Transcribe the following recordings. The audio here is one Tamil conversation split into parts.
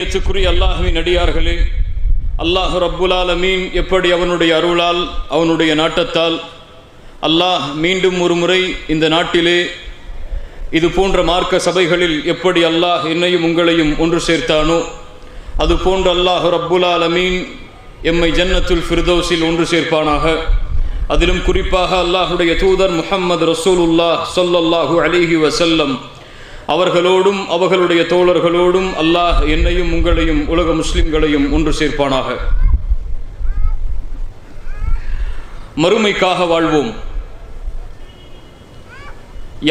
ஏற்றுக்குரிய அல்லாஹ்வின் அடியார்களே, அல்லாஹ் ரப்புல் ஆலமீன் எப்படி அவனுடைய அருளால் அவனுடைய நாட்டத்தால் அல்லாஹ் மீண்டும் ஒரு முறை இந்த நாட்டிலே இது போன்ற மார்க்க சபைகளில் எப்படி அல்லாஹ் என்னையும் உங்களையும் ஒன்று சேர்த்தானோ அது போன்ற அல்லாஹ் ரப்புல் ஆலமீன் எம்மை ஜன்னத்துல் ஃபிர்தௌஸில் ஒன்று சேர்ப்பானாக. அதிலும் குறிப்பாக அல்லாஹுடைய தூதர் முஹம்மது ரசூலுல்லாஹ் ஸல்லல்லாஹு அலைஹி வஸல்லம் அவர்களோடும் அவர்களுடைய தோழர்களோடும் அல்லாஹ் என்னையும் உங்களையும் உலக முஸ்லிம்களையும் ஒன்று சேர்ப்பானாக. மறுமைக்காக வாழ்வோம்.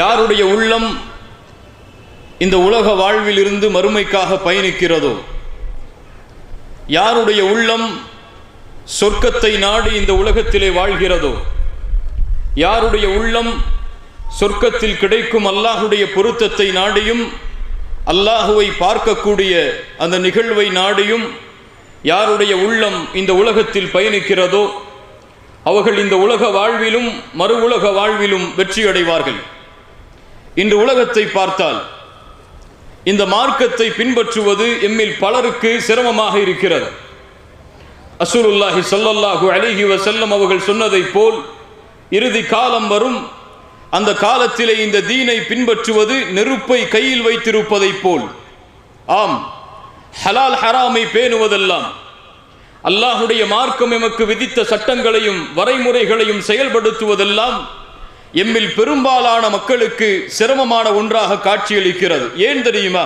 யாருடைய உள்ளம் இந்த உலக வாழ்வில் இருந்து மறுமைக்காக பயணிக்கிறதோ, யாருடைய உள்ளம் சொர்க்கத்தை நாடி இந்த உலகத்திலே வாழ்கிறதோ, யாருடைய உள்ளம் சொர்க்கத்தில் கிடைக்கும் அல்லாஹுடைய பொருத்தத்தை நாடியும் அல்லாஹுவை பார்க்கக்கூடிய அந்த நிகழ்வை நாடியும் யாருடைய உள்ளம் இந்த உலகத்தில் பயணிக்கிறதோ அவர்கள் இந்த உலக வாழ்விலும் மறு உலக வாழ்விலும் வெற்றியடைவார்கள். இன்று உலகத்தை பார்த்தால் இந்த மார்க்கத்தை பின்பற்றுவது எம்மில் பலருக்கு சிரமமாக இருக்கிறது. ரசூலுல்லாஹி ஸல்லல்லாஹு அலைஹி வஸல்லம் அவர்கள் சொன்னதைப் போல் இறுதி காலம் வரும், அந்த காலத்திலே இந்த தீனை பின்பற்றுவது நெருப்பை கையில் வைத்திருப்பதைப் போல். ஆம், ஹலால் ஹராமை பேணுவதெல்லாம், அல்லாஹுடைய மார்க்கம் எமக்கு விதித்த சட்டங்களையும் வரைமுறைகளையும் செயல்படுத்துவதெல்லாம் எம்மில் பெரும்பாலான மக்களுக்கு சிரமமான ஒன்றாக காட்சியளிக்கிறது. ஏன் தெரியுமா?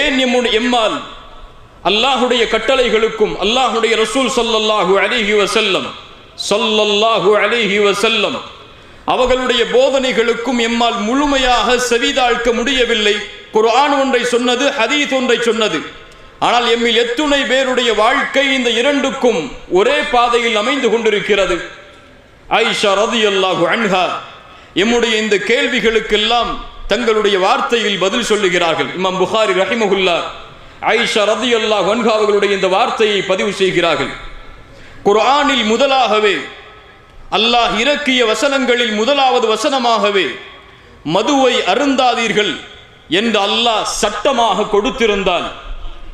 ஏன் எம்மால் அல்லாஹுடைய கட்டளைகளுக்கும் அல்லாஹுடைய ரசூல் ஸல்லல்லாஹு அலைஹி வஸல்லம் அவர்களுடைய போதனைகளுக்கும் எம்மால் முழுமையாக செவிதாழ்க்க முடியவில்லை. குர்ஆன் ஒன்றை சொன்னது, ஹதீஸ் ஒன்றை சொன்னது. ஆனால் எம்மில் எத்துணை பேருடைய வாழ்க்கை இந்த இரண்டுக்கும் ஒரே பாதையில் அமைந்து கொண்டிருக்கிறது. ஆயிஷா ரலியல்லாஹு அன்ஹா எம்முடைய இந்த கேள்விகளுக்கெல்லாம் தங்களுடைய வார்த்தையில் பதில் சொல்லுகிறார்கள். இமாம் புகாரி ரஹிமஹுல்லாஹ் ஆயிஷா ரலியல்லாஹு அன்ஹா அவர்களுடைய இந்த வார்த்தையை பதிவு செய்கிறார்கள். குர்ஆனில் முதலாகவே அல்லாஹ் இறக்கிய வசனங்களில் முதலாவது வசனமாகவே மதுவை அருந்தாதீர்கள் என்று அல்லாஹ் சட்டமாக கொடுத்திருந்தால்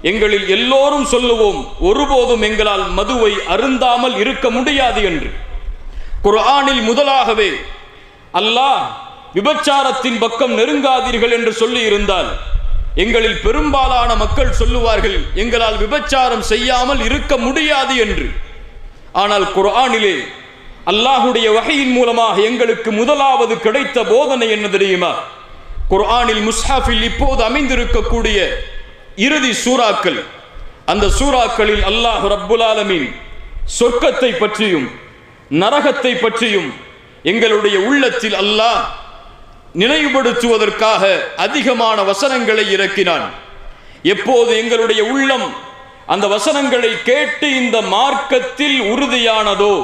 எங்களில் எல்லோரும் சொல்லுவோம், ஒருபோதும் எங்களால் மதுவை அருந்தாமல் இருக்க முடியாது என்று. குர்ஆனில் முதலாகவே அல்லாஹ் விபச்சாரத்தின் பக்கம் நெருங்காதீர்கள் என்று சொல்லி இருந்தால் எங்களில் பெரும்பாலான மக்கள் சொல்லுவார்கள், எங்களால் விபச்சாரம் செய்யாமல் இருக்க முடியாது என்று. ஆனால் குர்ஆனிலே அல்லாஹுடைய வஹீயின் மூலமாக எங்களுக்கு முதலாவது கிடைத்த போதனை என்ன தெரியுமா? குர்ஆனில் முஸ்ஹாஃபில் இப்போது அமைந்திருக்கக்கூடிய இறுதி சூறாக்கள், அந்த சூறாக்களில் அல்லாஹ் ரப்புல் ஆலமீன் சொர்க்கத்தை பற்றியும் நரகத்தை பற்றியும் எங்களுடைய உள்ளத்தில் அல்லாஹ் நினைவுபடுத்துவதற்காக அதிகமான வசனங்களை இறக்கினான். எப்போது எங்களுடைய உள்ளம் அந்த வசனங்களை கேட்டு இந்த மார்க்கத்தில் உறுதியானதோ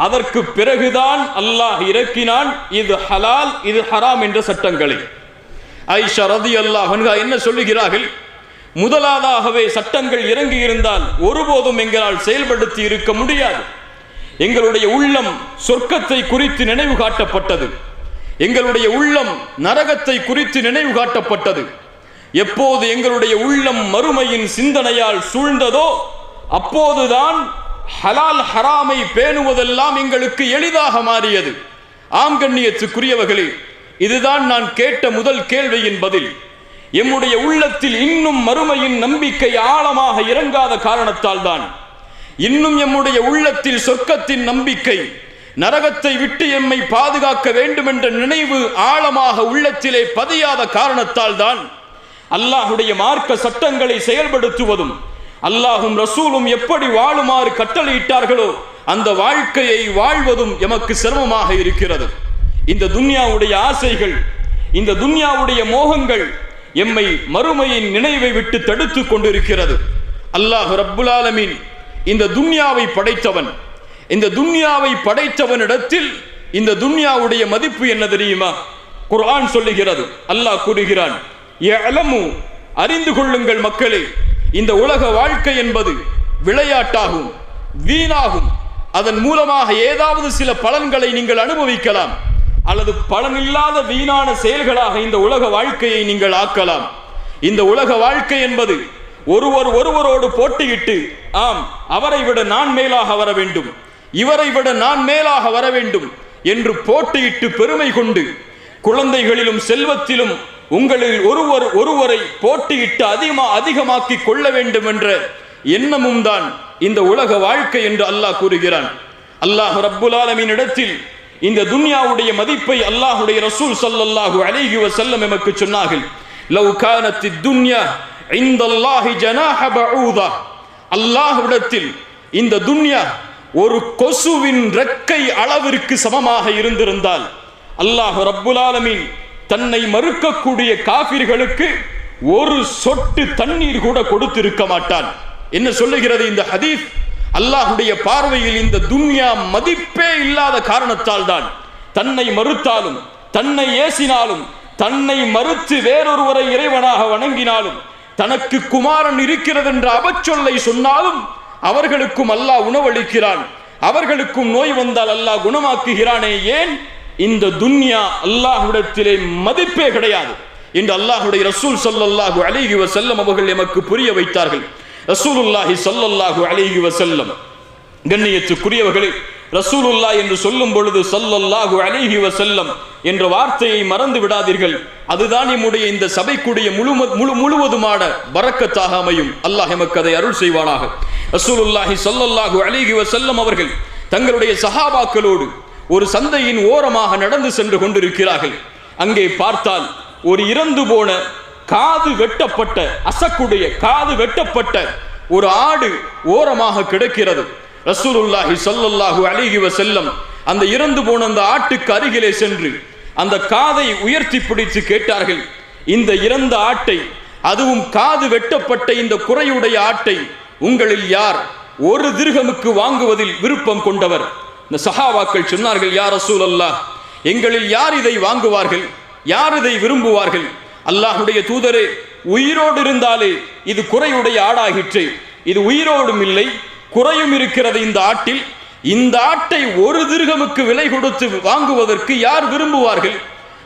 அதற்கு பிறகுதான் அல்லாஹ் இறக்கினான் இது ஹலால் இது ஹராம் என்ற சட்டங்களை. ஆயிஷா ரலியல்லாஹு அன்ஹா என்ன சொல்லுகிறார்கள்? முதலாவதாகவே சட்டங்கள் இறங்கி இருந்தால் ஒருபோதும் எங்களால் செயல்படுத்தி இருக்க முடியாது. எங்களுடைய உள்ளம் சொர்க்கத்தை குறித்து நினைவு காட்டப்பட்டது, எங்களுடைய உள்ளம் நரகத்தை குறித்து நினைவு காட்டப்பட்டது. எப்போது எங்களுடைய உள்ளம் மறுமையின் சிந்தனையால் சூழ்ந்ததோ அப்போதுதான் ஹலால் ஹராமை பேணுவதெல்லாம் எங்களுக்கு எளிதாக மாறியது. ஆம் கண்ணியத்துக்குரியவர்களே, இதுதான் நான் கேட்ட முதல் கேள்வியின் பதில். எம்முடைய உள்ளத்தில் இன்னும் மறுமையின் நம்பிக்கை ஆழமாக இறங்காத காரணத்தால் தான், இன்னும் எம்முடைய உள்ளத்தில் சொர்க்கத்தின் நம்பிக்கை, நரகத்தை விட்டு எம்மை பாதுகாக்க வேண்டும் என்ற நினைவு ஆழமாக உள்ளத்திலே பதியாத காரணத்தால் தான் அல்லாஹுடைய மார்க்க சட்டங்களை செயல்படுத்துவதும் அல்லாஹும் ரசூலும் எப்படி வாழுமாறு கட்டளையிட்டார்களோ அந்த வாழ்க்கையை வாழ்வதும் எமக்கு சிரமமாக இருக்கிறது. இந்த துன்யாவுடைய ஆசைகள், இந்த துன்யாவுடைய மோகங்கள் எம்மை மறுமையின் நினைவை விட்டு தடுத்து கொண்டிருக்கிறது. அல்லாஹ் ரப்புல் ஆலமீன் இந்த துன்யாவை படைத்தவன். இந்த துன்யாவை படைத்தவனிடத்தில் இந்த துன்யாவுடைய மதிப்பு என்ன தெரியுமா? குர்ஆன் சொல்லுகிறது, அல்லாஹ் கூறுகிறான், யஅலமு, அறிந்து கொள்ளுங்கள் மக்களே, இந்த உலக வாழ்க்கை என்பது விளையாட்டாகும், வீணாகும். அதன் மூலமாக ஏதாவது சில பலன்களை நீங்கள் அனுபவிக்கலாம், அல்லது பலனில்லாத வீணான செயல்களாக இந்த உலக வாழ்க்கையை நீங்கள் ஆக்கலாம். இந்த உலக வாழ்க்கை என்பது ஒருவரோடு போட்டியிட்டு, ஆம் அவரை விட நான் மேலாக வர வேண்டும், இவரை விட நான் மேலாக வர வேண்டும் என்று போட்டியிட்டு பெருமை கொண்டு, குழந்தைகளிலும் செல்வத்திலும் உங்களில் ஒருவரை போட்டியிட்டு அதிகமாக்கி கொள்ள வேண்டும் என்ற எண்ணமும் தான் இந்த உலக வாழ்க்கை என்று அல்லாஹ் கூறுகிறான். அல்லாஹ் ரப்புல் ஆலமீன் இடத்தில் இந்த துன்யாவுடைய மதிப்பை அல்லாஹ்வுடைய ரசூல் ஸல்லல்லாஹு அலைஹி வஸல்லம் நமக்கு சொன்னார்கள். லவ் கானத்தித் துன்யா இன்தல்லாஹி ஜனாஹ பஊதா, அல்லாஹ்விடத்தில் இந்த துன்யா ஒரு கொசுவின் ரெக்கை அளவிற்கு சமமாக இருந்திருந்தால் அல்லாஹ் ரப்புல் ஆலமீன் தன்னை மறுக்கக்கூடிய காஃபிர்களுக்கு ஒரு சொட்டு தண்ணீர் கூட கொடுத்திருக்க மாட்டான். என்ன சொல்லுகிறது இந்த ஹதீஸ்? அல்லாஹ்வுடைய பார்வையில் இந்த துன்யா மதிப்பே இல்லாத காரணத்தால் தான் தன்னை மறுத்தாலும், தன்னை ஏசினாலும், தன்னை மறுத்து வேறொருவரை இறைவனாக வணங்கினாலும், தனக்கு குமாரன் இருக்கிறது என்ற அபச்சொல்லை சொன்னாலும் அவர்களுக்கும் அல்லாஹ் உணவளிக்கிறான், அவர்களுக்கும் நோய் வந்தால் அல்லாஹ் குணமாக்குகிறானே. ஏன்? இந்த துன்யா அல்லாஹ்விடத்திலே மதிப்பே கிடையாது என்று அல்லாஹ்வுடைய ரசூல் ஸல்லல்லாஹு அலைஹி வஸல்லம் அவர்கள் எமக்கு புரிய வைத்தார்கள். ரசூலுல்லாஹி ஸல்லல்லாஹு அலைஹி வஸல்லம், கண்ணியத்துக்குரியவர்களே, ரசூலுல்லாஹ் என்று சொல்லும் பொழுது ஸல்லல்லாஹு அலைஹி வஸல்லம் என்ற வார்த்தையை மறந்து விடாதீர்கள். அதுதான் நம்முடைய இந்த சபைக்குடைய முழுவதுமான பரக்கத்தாக அமையும். அல்லாஹ் எமக்கு அதை அருள் செய்வானாக. ரசூலுல்லாஹி ஸல்லல்லாஹு அலைஹி வஸல்லம் அவர்கள் தங்களுடைய சஹாபாக்களோடு ஒரு சந்தையின் ஓரமாக நடந்து சென்று கொண்டிருக்கிறார்கள். அங்கே பார்த்தால் ஒரு இறந்து போன காது வெட்டப்பட்ட, அசக்குடைய காது வெட்டப்பட்ட ஒரு ஆடு ஓரமாக கிடக்கிறது. ரசூலுல்லாஹி ஸல்லல்லாஹு அலைஹி வஸல்லம் அந்த இறந்து போன அந்த ஆட்டுக்கு அருகிலே சென்று அந்த காதை உயர்த்தி பிடித்து கேட்டார்கள், இந்த இறந்த ஆட்டை, அதுவும் காது வெட்டப்பட்ட இந்த குறையுடைய ஆட்டை உங்களில் யார் ஒரு திர்ஹமுக்கு வாங்குவதில் விருப்பம் கொண்டவர்? இந்த சஹாபாக்கள் சொன்னார்கள், யா ரசூலல்லாஹ், எங்களில் யார் இதை வாங்குவார்கள், யார் இதை விரும்புவார்கள்? அல்லாஹ்வுடைய தூதரே, உயிரோடு இருந்தாலே இது குறையுடைய ஆடாகிற்று, இது உயிரோடும் இல்லை குறையும் இருக்கிறது இந்த ஆட்டில், இந்த ஆட்டை ஒரு திர்ஹமுக்கு விலை கொடுத்து வாங்குவதற்கு யார் விரும்புவார்கள்?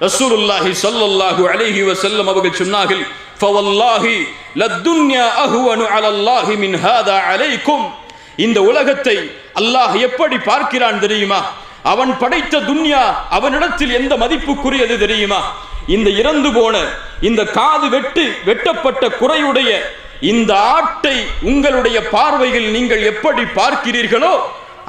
ரசூலுல்லாஹி ஸல்லல்லாஹு அலைஹி வஸல்லம் அவர்கள் சொன்னார்கள், ஃபவல்லாஹி லத்துன்யா அஹ்வனு அலல்லாஹி மின் ஹாதா அலைக்கும். இந்த உலகத்தை அல்லாஹ் எப்படி பார்க்கிறான் தெரியுமா? அவன் படைத்த துன்யா அவனிடத்தில் எந்த மதிப்புக்குரியது தெரியுமா? இந்த இறந்து போன, இந்த காது வெட்டப்பட்ட குறையுடைய இந்த ஆட்டை உங்களுடைய பார்வையில் நீங்கள் எப்படி பார்க்கிறீர்களோ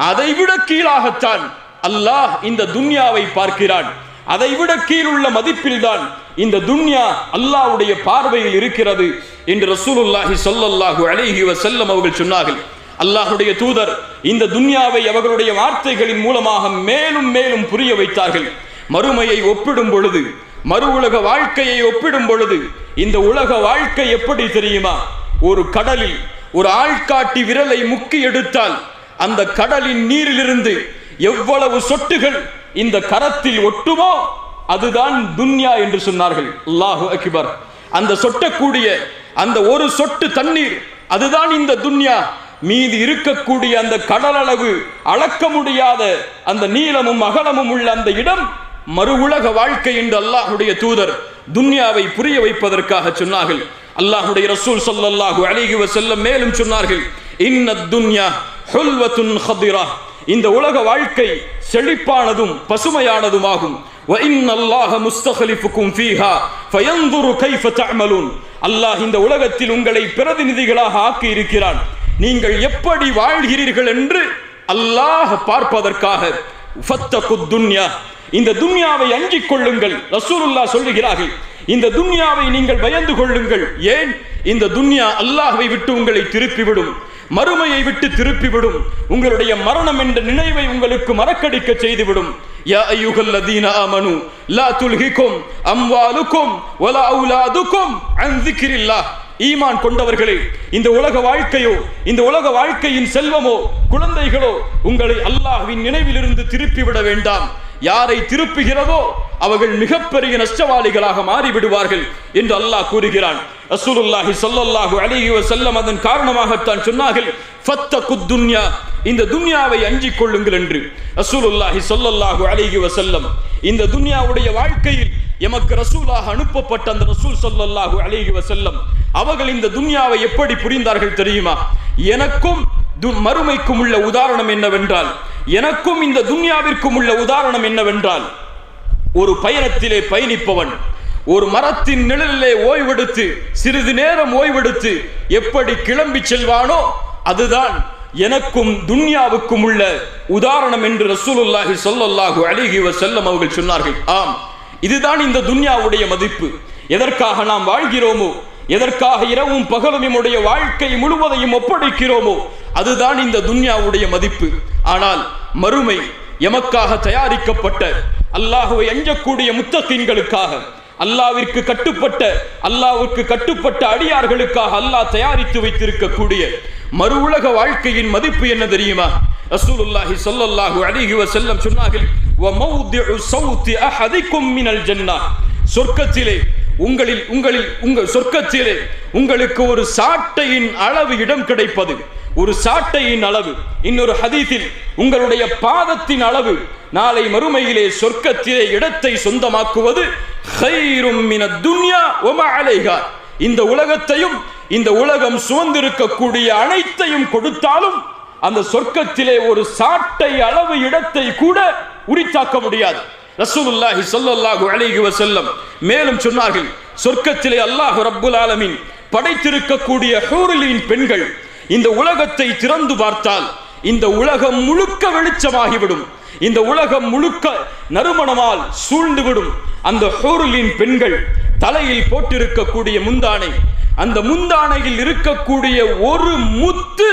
அதைவிட கீழாகத்தான் அல்லாஹ் இந்த துன்யாவை பார்க்கிறான். அதைவிட கீழுள்ள மதிப்பில் தான் இந்த துன்யா அல்லாஹ்வுடைய பார்வையில் இருக்கிறது என்று ரசூலுல்லாஹி ஸல்லல்லாஹு அலைஹி வஸல்லம் அவர்கள் சொன்னார்கள். அல்லாஹ்வுடைய தூதர் இந்த துன்யாவை அவர்களுடைய வார்த்தைகளின் மூலமாக மேலும் மேலும் புரிய வைத்தார்கள். மறுமையை ஒப்பிடும் பொழுது, மறு உலக வாழ்க்கையை ஒப்பிடும் பொழுது இந்த உலக வாழ்க்கை எப்படி தெரியுமா? ஒரு கடலில் ஒரு ஆள்காட்டி விரலை முக்கி எடுத்தால் அந்த கடலின் நீரிலிருந்து எவ்வளவு சொட்டுகள் இந்த கரத்தில் ஒட்டுமோ அதுதான் துன்யா என்று சொன்னார்கள். அல்லாஹு அக்பர். அந்த சொட்டக்கூடிய அந்த ஒரு சொட்டு தண்ணீர் அதுதான் இந்த துன்யா. மீதி இருக்கக்கூடிய அந்த கடல் அளவு அளக்க முடியாத அந்த நீளமும் அகலமும் உள்ள அந்த இடம் மறு உலக வாழ்க்கை என்று அல்லாஹ்வுடைய தூதர் துன்யாவை புரிய வைப்பதற்காக சொன்னார்கள். அல்லாஹ்வுடைய ரசூல் ஸல்லல்லாஹு அலைஹி வஸல்லம் மேலும் சொன்னார்கள், இன்னத் துன்யா ஹுல்வத்துன் ஹதிரா. இந்த உலக வாழ்க்கை செழிப்பானதும் பசுமையானதுமாகும். வ இன்னல்லாஹ முஸ்தக்லிஃபுக்கும் ஃபீஹா ஃபயன்துரு கைஃப தஅமலூன். அல்லாஹ் இந்த உலகத்தில் உங்களை பிரதிநிதிகளாக ஆக்கி இருக்கிறான். நீங்கள் எப்படி வாழ்கிறீர்கள் என்று அல்லாஹ் பார்ப்பதற்காக ஃபத்தகுத் துன்யா, இந்த துன்யாவை அஞ்சிக் கொள்ளுங்கள். ரசூலுல்லாஹ் சொல்லுகிறார்கள், இந்த துன்யாவை நீங்கள் பயந்து கொள்ளுங்கள். ஏன்? இந்த துன்யா அல்லாஹ்வை விட்டு உங்களை திருப்பிவிடும், மறுமையை விட்டு திருப்பிவிடும், உங்களுடைய மரணம் என்ற நினைவை உங்களுக்கு மறக்கடிக்க செய்துவிடும். யா அய்யுஹல்லதீன ஆமனு லா துல்ஹிகும் அம்வாலுக்கும் வலா அவுலாதுக்கும் அன் ஸிக்ரில்லாஹ். ஈமான் கொண்டவர்களே, இந்த உலக வாழ்க்கையோ, இந்த உலக வாழ்க்கையின் செல்வமோ, குழந்தைகளோ உங்களை அல்லாஹ்வின் நினைவிலிருந்து திருப்பிவிட வேண்டாம். யாரை திருப்புகிறதோ அவர்கள் மிகப்பெரிய நஷ்டவாளிகளாக மாறிவிடுவார்கள் என்று அல்லாஹ் கூறுகிறான். ரசூலுல்லாஹி ஸல்லல்லாஹு அலைஹி வஸல்லம் அதன் காரணமாகத்தான் சொன்னார்கள், ஃபத்தகுத் துன்யா, இந்த துன்யாவை அஞ்சிக் கொள்ளுங்கள் என்று. ரசூலுல்லாஹி ஸல்லல்லாஹு அலைஹி வஸல்லம் இந்த துன்யாவுடைய வாழ்க்கையில் எமக்கு ரசூலாக அனுப்பப்பட்ட அந்த ரசூல் ஸல்லல்லாஹு அலைஹி வஸல்லம் அவர்கள் இந்த துன்யாவை எப்படி புரிந்தார்கள் தெரியுமா? எனக்கும் மறுமைக்கும் உள்ள உதாரணம் என்னவென்றால், எனக்கும் இந்த துன்யாவிற்கும் உள்ள உதாரணம் என்னவென்றால், ஒரு பயணத்திலே பயணிப்பவன் ஒரு மரத்தின் நிழலிலே ஓய்வெடுத்து சிறிது நேரம் ஓய்வெடுத்து எப்படி கிளம்பி செல்வானோ அதுதான் எனக்கும் துன்யாவுக்கும் உள்ள உதாரணம் என்று ரசூலுல்லாஹி ஸல்லல்லாஹு அலைஹி வஸல்லம் அவர்கள் சொன்னார்கள். ஆம், இதுதான் இந்த துன்யாவுடைய மதிப்பு. எதற்காக நாம் வாழ்கிறோமோ, எதற்காக இரவும் பகலும் நம்முடைய வாழ்க்கை முழுவதையும் ஒப்படைக்கிறோமோ அதுதான் இந்த துன்யாவுடைய மதிப்பு. ஆனால் மறுமை எமக்காக தயாரிக்கப்பட்ட, அல்லாஹ்வை அஞ்சக்கூடிய முத்தகீன்களுக்காக, அல்லாஹ்விற்கு கட்டுப்பட்ட அடியார்களுக்காக அல்லாஹ் தயாரித்து வைத்திருக்கக்கூடிய மறு உலக வாழ்க்கையின் மதிப்பு என்ன தெரியுமா? ரசூலுல்லாஹி ஸல்லல்லாஹு அலைஹி வஸல்லம் சொன்னார்கள், வ மௌதிஉ ஸௌதி அஹதிக்கும் மினல் ஜன்னah, சொர்க்கத்திலே சொர்க்கத்திலே உங்களுக்கு ஒரு சாட்டையின் அளவு இடம் கிடைப்பது, ஒரு சாட்டையின் அளவு. இன்னொரு ஹதீஸில் உங்களுடைய பாதத்தின் அளவு நாளை மறுமையிலே சொர்க்கத்திலே இடத்தை சொந்தமாக்குவது கைரும் மினத் துன்யா வ மா அலைஹா, இந்த உலகத்தையும் இந்த உலகம் சுமந்திருக்கக்கூடிய அனைத்தையும் கொடுத்தாலும் அந்த சொர்க்கத்திலே ஒரு சாட்டை அளவு இடத்தை கூட உரித்தாக்க முடியாது. ரசூலுல்லாஹி ஸல்லல்லாஹு அலைஹி வஸல்லம் மேலும் சொன்னார்கள், சொர்க்கத்திலே அல்லாஹ் ரப்புல் ஆலமீன் படைத்திருக்கக்கூடிய ஹூரிலின் பெண்கள் இந்த உலகத்தை திறந்து பார்த்தால் இந்த உலகம் முழுக்க வெளிச்சமாகிவிடும், இந்த உலகம் முழுக்க நறுமணமால் சூழ்ந்துவிடும். அந்த ஹூரிலின் பெண்கள் தலையில் போட்டிருக்கக்கூடிய முந்தானை, அந்த முந்தானையில் இருக்கக்கூடிய ஒரு முத்து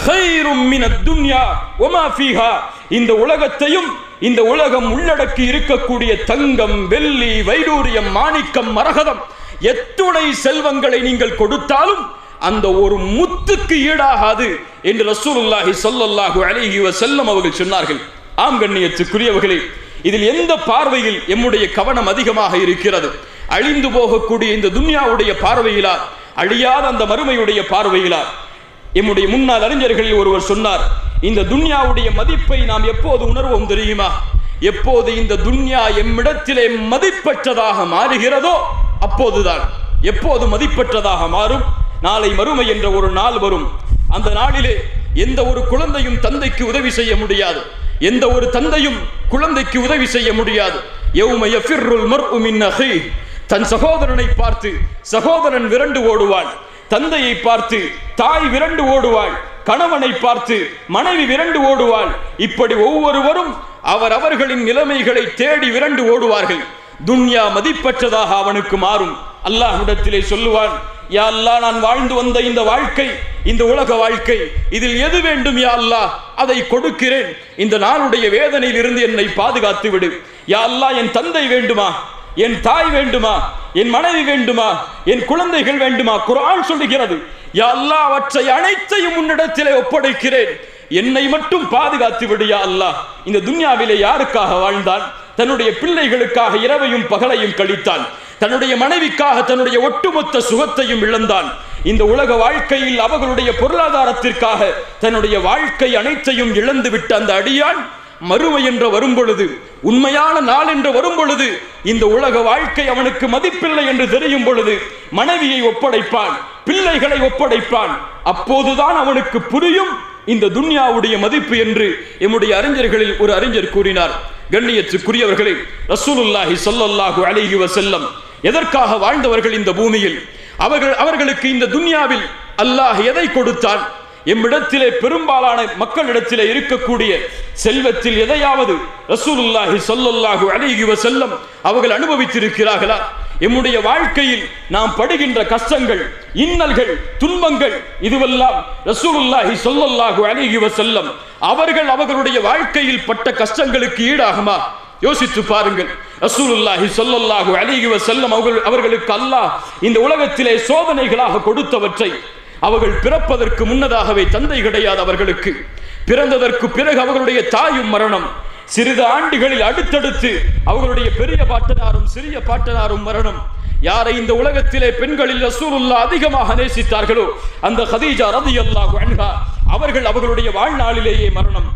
கைரும் மினத் துன்யா வ மா ஃபீஹா, இந்த உலகத்தையும் இந்த உலகம் உள்ளடக்கி இருக்கக்கூடிய தங்கம், வெள்ளி, வைடூரியம், மாணிக்கம், மரகதம், எத்துணை செல்வங்களை நீங்கள் கொடுத்தாலும் அந்த ஒரு முத்துக்கு ஈடாகாது என்று ரசூலுல்லாஹி ஸல்லல்லாஹு அலைஹி வஸல்லம் அவர்கள் சொன்னார்கள். ஆம் கண்ணியத்துக்குரியவர்களே, இதில் எந்த பார்வையில் எம்முடைய கவனம் அதிகமாக இருக்கிறது? அழிந்து போகக்கூடிய இந்த துன்யாவுடைய பார்வையிலா, அழியாத அந்த மறுமையுடைய பார்வையிலா? எம்முடைய முன்னாள் அறிஞர்களில் ஒருவர் சொன்னார், இந்த துன்யாவுடைய மதிப்பை நாம் எப்போது உணர்வோம் தெரியுமா? எப்போது இந்த துன்யா எம்மிடத்திலே மதிப்பற்றதாக மாறுகிறதோ அப்போதுதான். எப்போது மதிப்பற்றதாக மாறும்? நாளை மறுமை என்ற ஒரு நாள் வரும். அந்த நாளிலே எந்த ஒரு குழந்தையும் தந்தைக்கு உதவி செய்ய முடியாது, எந்த ஒரு தந்தையும் குழந்தைக்கு உதவி செய்ய முடியாது. யௌம யஃபிர்ருல் மர்உ மின் அஹீஹ், தன் சகோதரனை பார்த்து சகோதரன் விரண்டு ஓடுவான், தந்தையை பார்த்து தாய் விரண்டு ஓடுவாள், கணவனை பார்த்து மனைவி விரண்டு ஓடுவாள். இப்படி ஒவ்வொருவரும் அவர்களின் நிலைமைகளை தேடி விரண்டு ஓடுவார்கள். துன்யா மதிப்பற்றதாக அவனுக்கு மாறும். அல்லாஹ்விடத்திலே சொல்லுவான், யா அல்லாஹ், நான் வாழ்ந்து வந்த இந்த வாழ்க்கை, இந்த உலக வாழ்க்கை, இதில் எது வேண்டும் யா அல்லாஹ், அதை கொடுக்கிறேன். இந்த நாளுடைய வேதனையில் இருந்து என்னை பாதுகாத்து விடு. யா அல்லாஹ், என் தந்தை வேண்டுமா, என் தாய் வேண்டுமா, என் மனைவி வேண்டுமா, என் குழந்தைகள் வேண்டுமா? குர்ஆன் சொல்லுகிறது, யா அல்லாஹ், அவற்றை அனைத்தையும் உன்னிடத்திலே ஒப்படைக்கிறேன், என்னை மட்டும் பாதுகாத்து விடு யா அல்லாஹ். இந்த துன்யாவிலே யாருக்காக வாழ்ந்தான்? தன்னுடைய பிள்ளைகளுக்காக இரவையும் பகலையும் கழித்தான், தன்னுடைய மனைவிக்காக தன்னுடைய ஒட்டுமொத்த சுகத்தையும் இழந்தான். இந்த உலக வாழ்க்கையில் அவர்களுடைய பொருளாதாரத்திற்காக தன்னுடைய வாழ்க்கை அனைத்தையும் இழந்து விட்ட அந்த அடியான் மறுமை என்று வரும் பொழுது, உண்மையான நாள் என்று வரும் பொழுது, இந்த உலக வாழ்க்கை அவனுக்கு மதிப்பில்லை என்று தெரியும் பொழுது மனைவியை ஒப்படைப்பான், பிள்ளைகளை ஒப்படைப்பான். அப்போதுதான் அவனுக்கு புரியும் இந்த துன்யாவுடைய மதிப்பு என்று எம்முடைய அறிஞர்களில் ஒரு அறிஞர் கூறினார். கண்ணியத்துக்குரியவர்களே, ரசூலுல்லாஹி ஸல்லல்லாஹு அலைஹி வஸல்லம் எதற்காக வாழ்ந்தவர்கள் இந்த பூமியில்? அவர்களுக்கு இந்த துன்யாவில் அல்லாஹ் எதை கொடுத்தான்? எம்மிடத்திலே பெரும்பாலான மக்களிடத்திலே இருக்கக்கூடிய செல்வத்தில் எதையாவது ரசூலுல்லாஹி ஸல்லல்லாஹு அலைஹி வஸல்லம் அவர்கள் அனுபவித்திருக்கிறார்களா? எம்முடைய வாழ்க்கையில் நாம் படுகின்ற கஷ்டங்கள், இன்னல்கள், துன்பங்கள், இதுவெல்லாம் ரசூலுல்லாஹி ஸல்லல்லாஹு அலைஹி வஸல்லம் அவர்களுடைய வாழ்க்கையில் பட்ட கஷ்டங்களுக்கு ஈடாகுமா? யோசித்து பாருங்கள். ரசூலுல்லாஹி ஸல்லல்லாஹு அலைஹி வஸல்லம் அவர்களுக்கு அல்லாஹ் இந்த உலகத்திலே சோதனைகளாக கொடுத்தவற்றை அவர்கள் பிறப்பதற்கு முன்னதாகவே தந்தை கிடையாது அவர்களுக்கு. பிறந்ததற்கு பிறகு அவர்களுடைய தாயும் மரணம். சிறிது ஆண்டுகளில் அடுத்தடுத்து அவர்களுடைய பெரிய பாட்டனாரும் சிறிய பாட்டனாரும் மரணம். யாரை இந்த உலகத்திலே பெண்களில் ரசூலுல்லாஹ் அதிகமாக நேசித்தார்களோ அந்த கதீஜா ரலியல்லாஹு அன்ஹா அவர்களுடைய வாழ்நாளிலேயே மரணம்.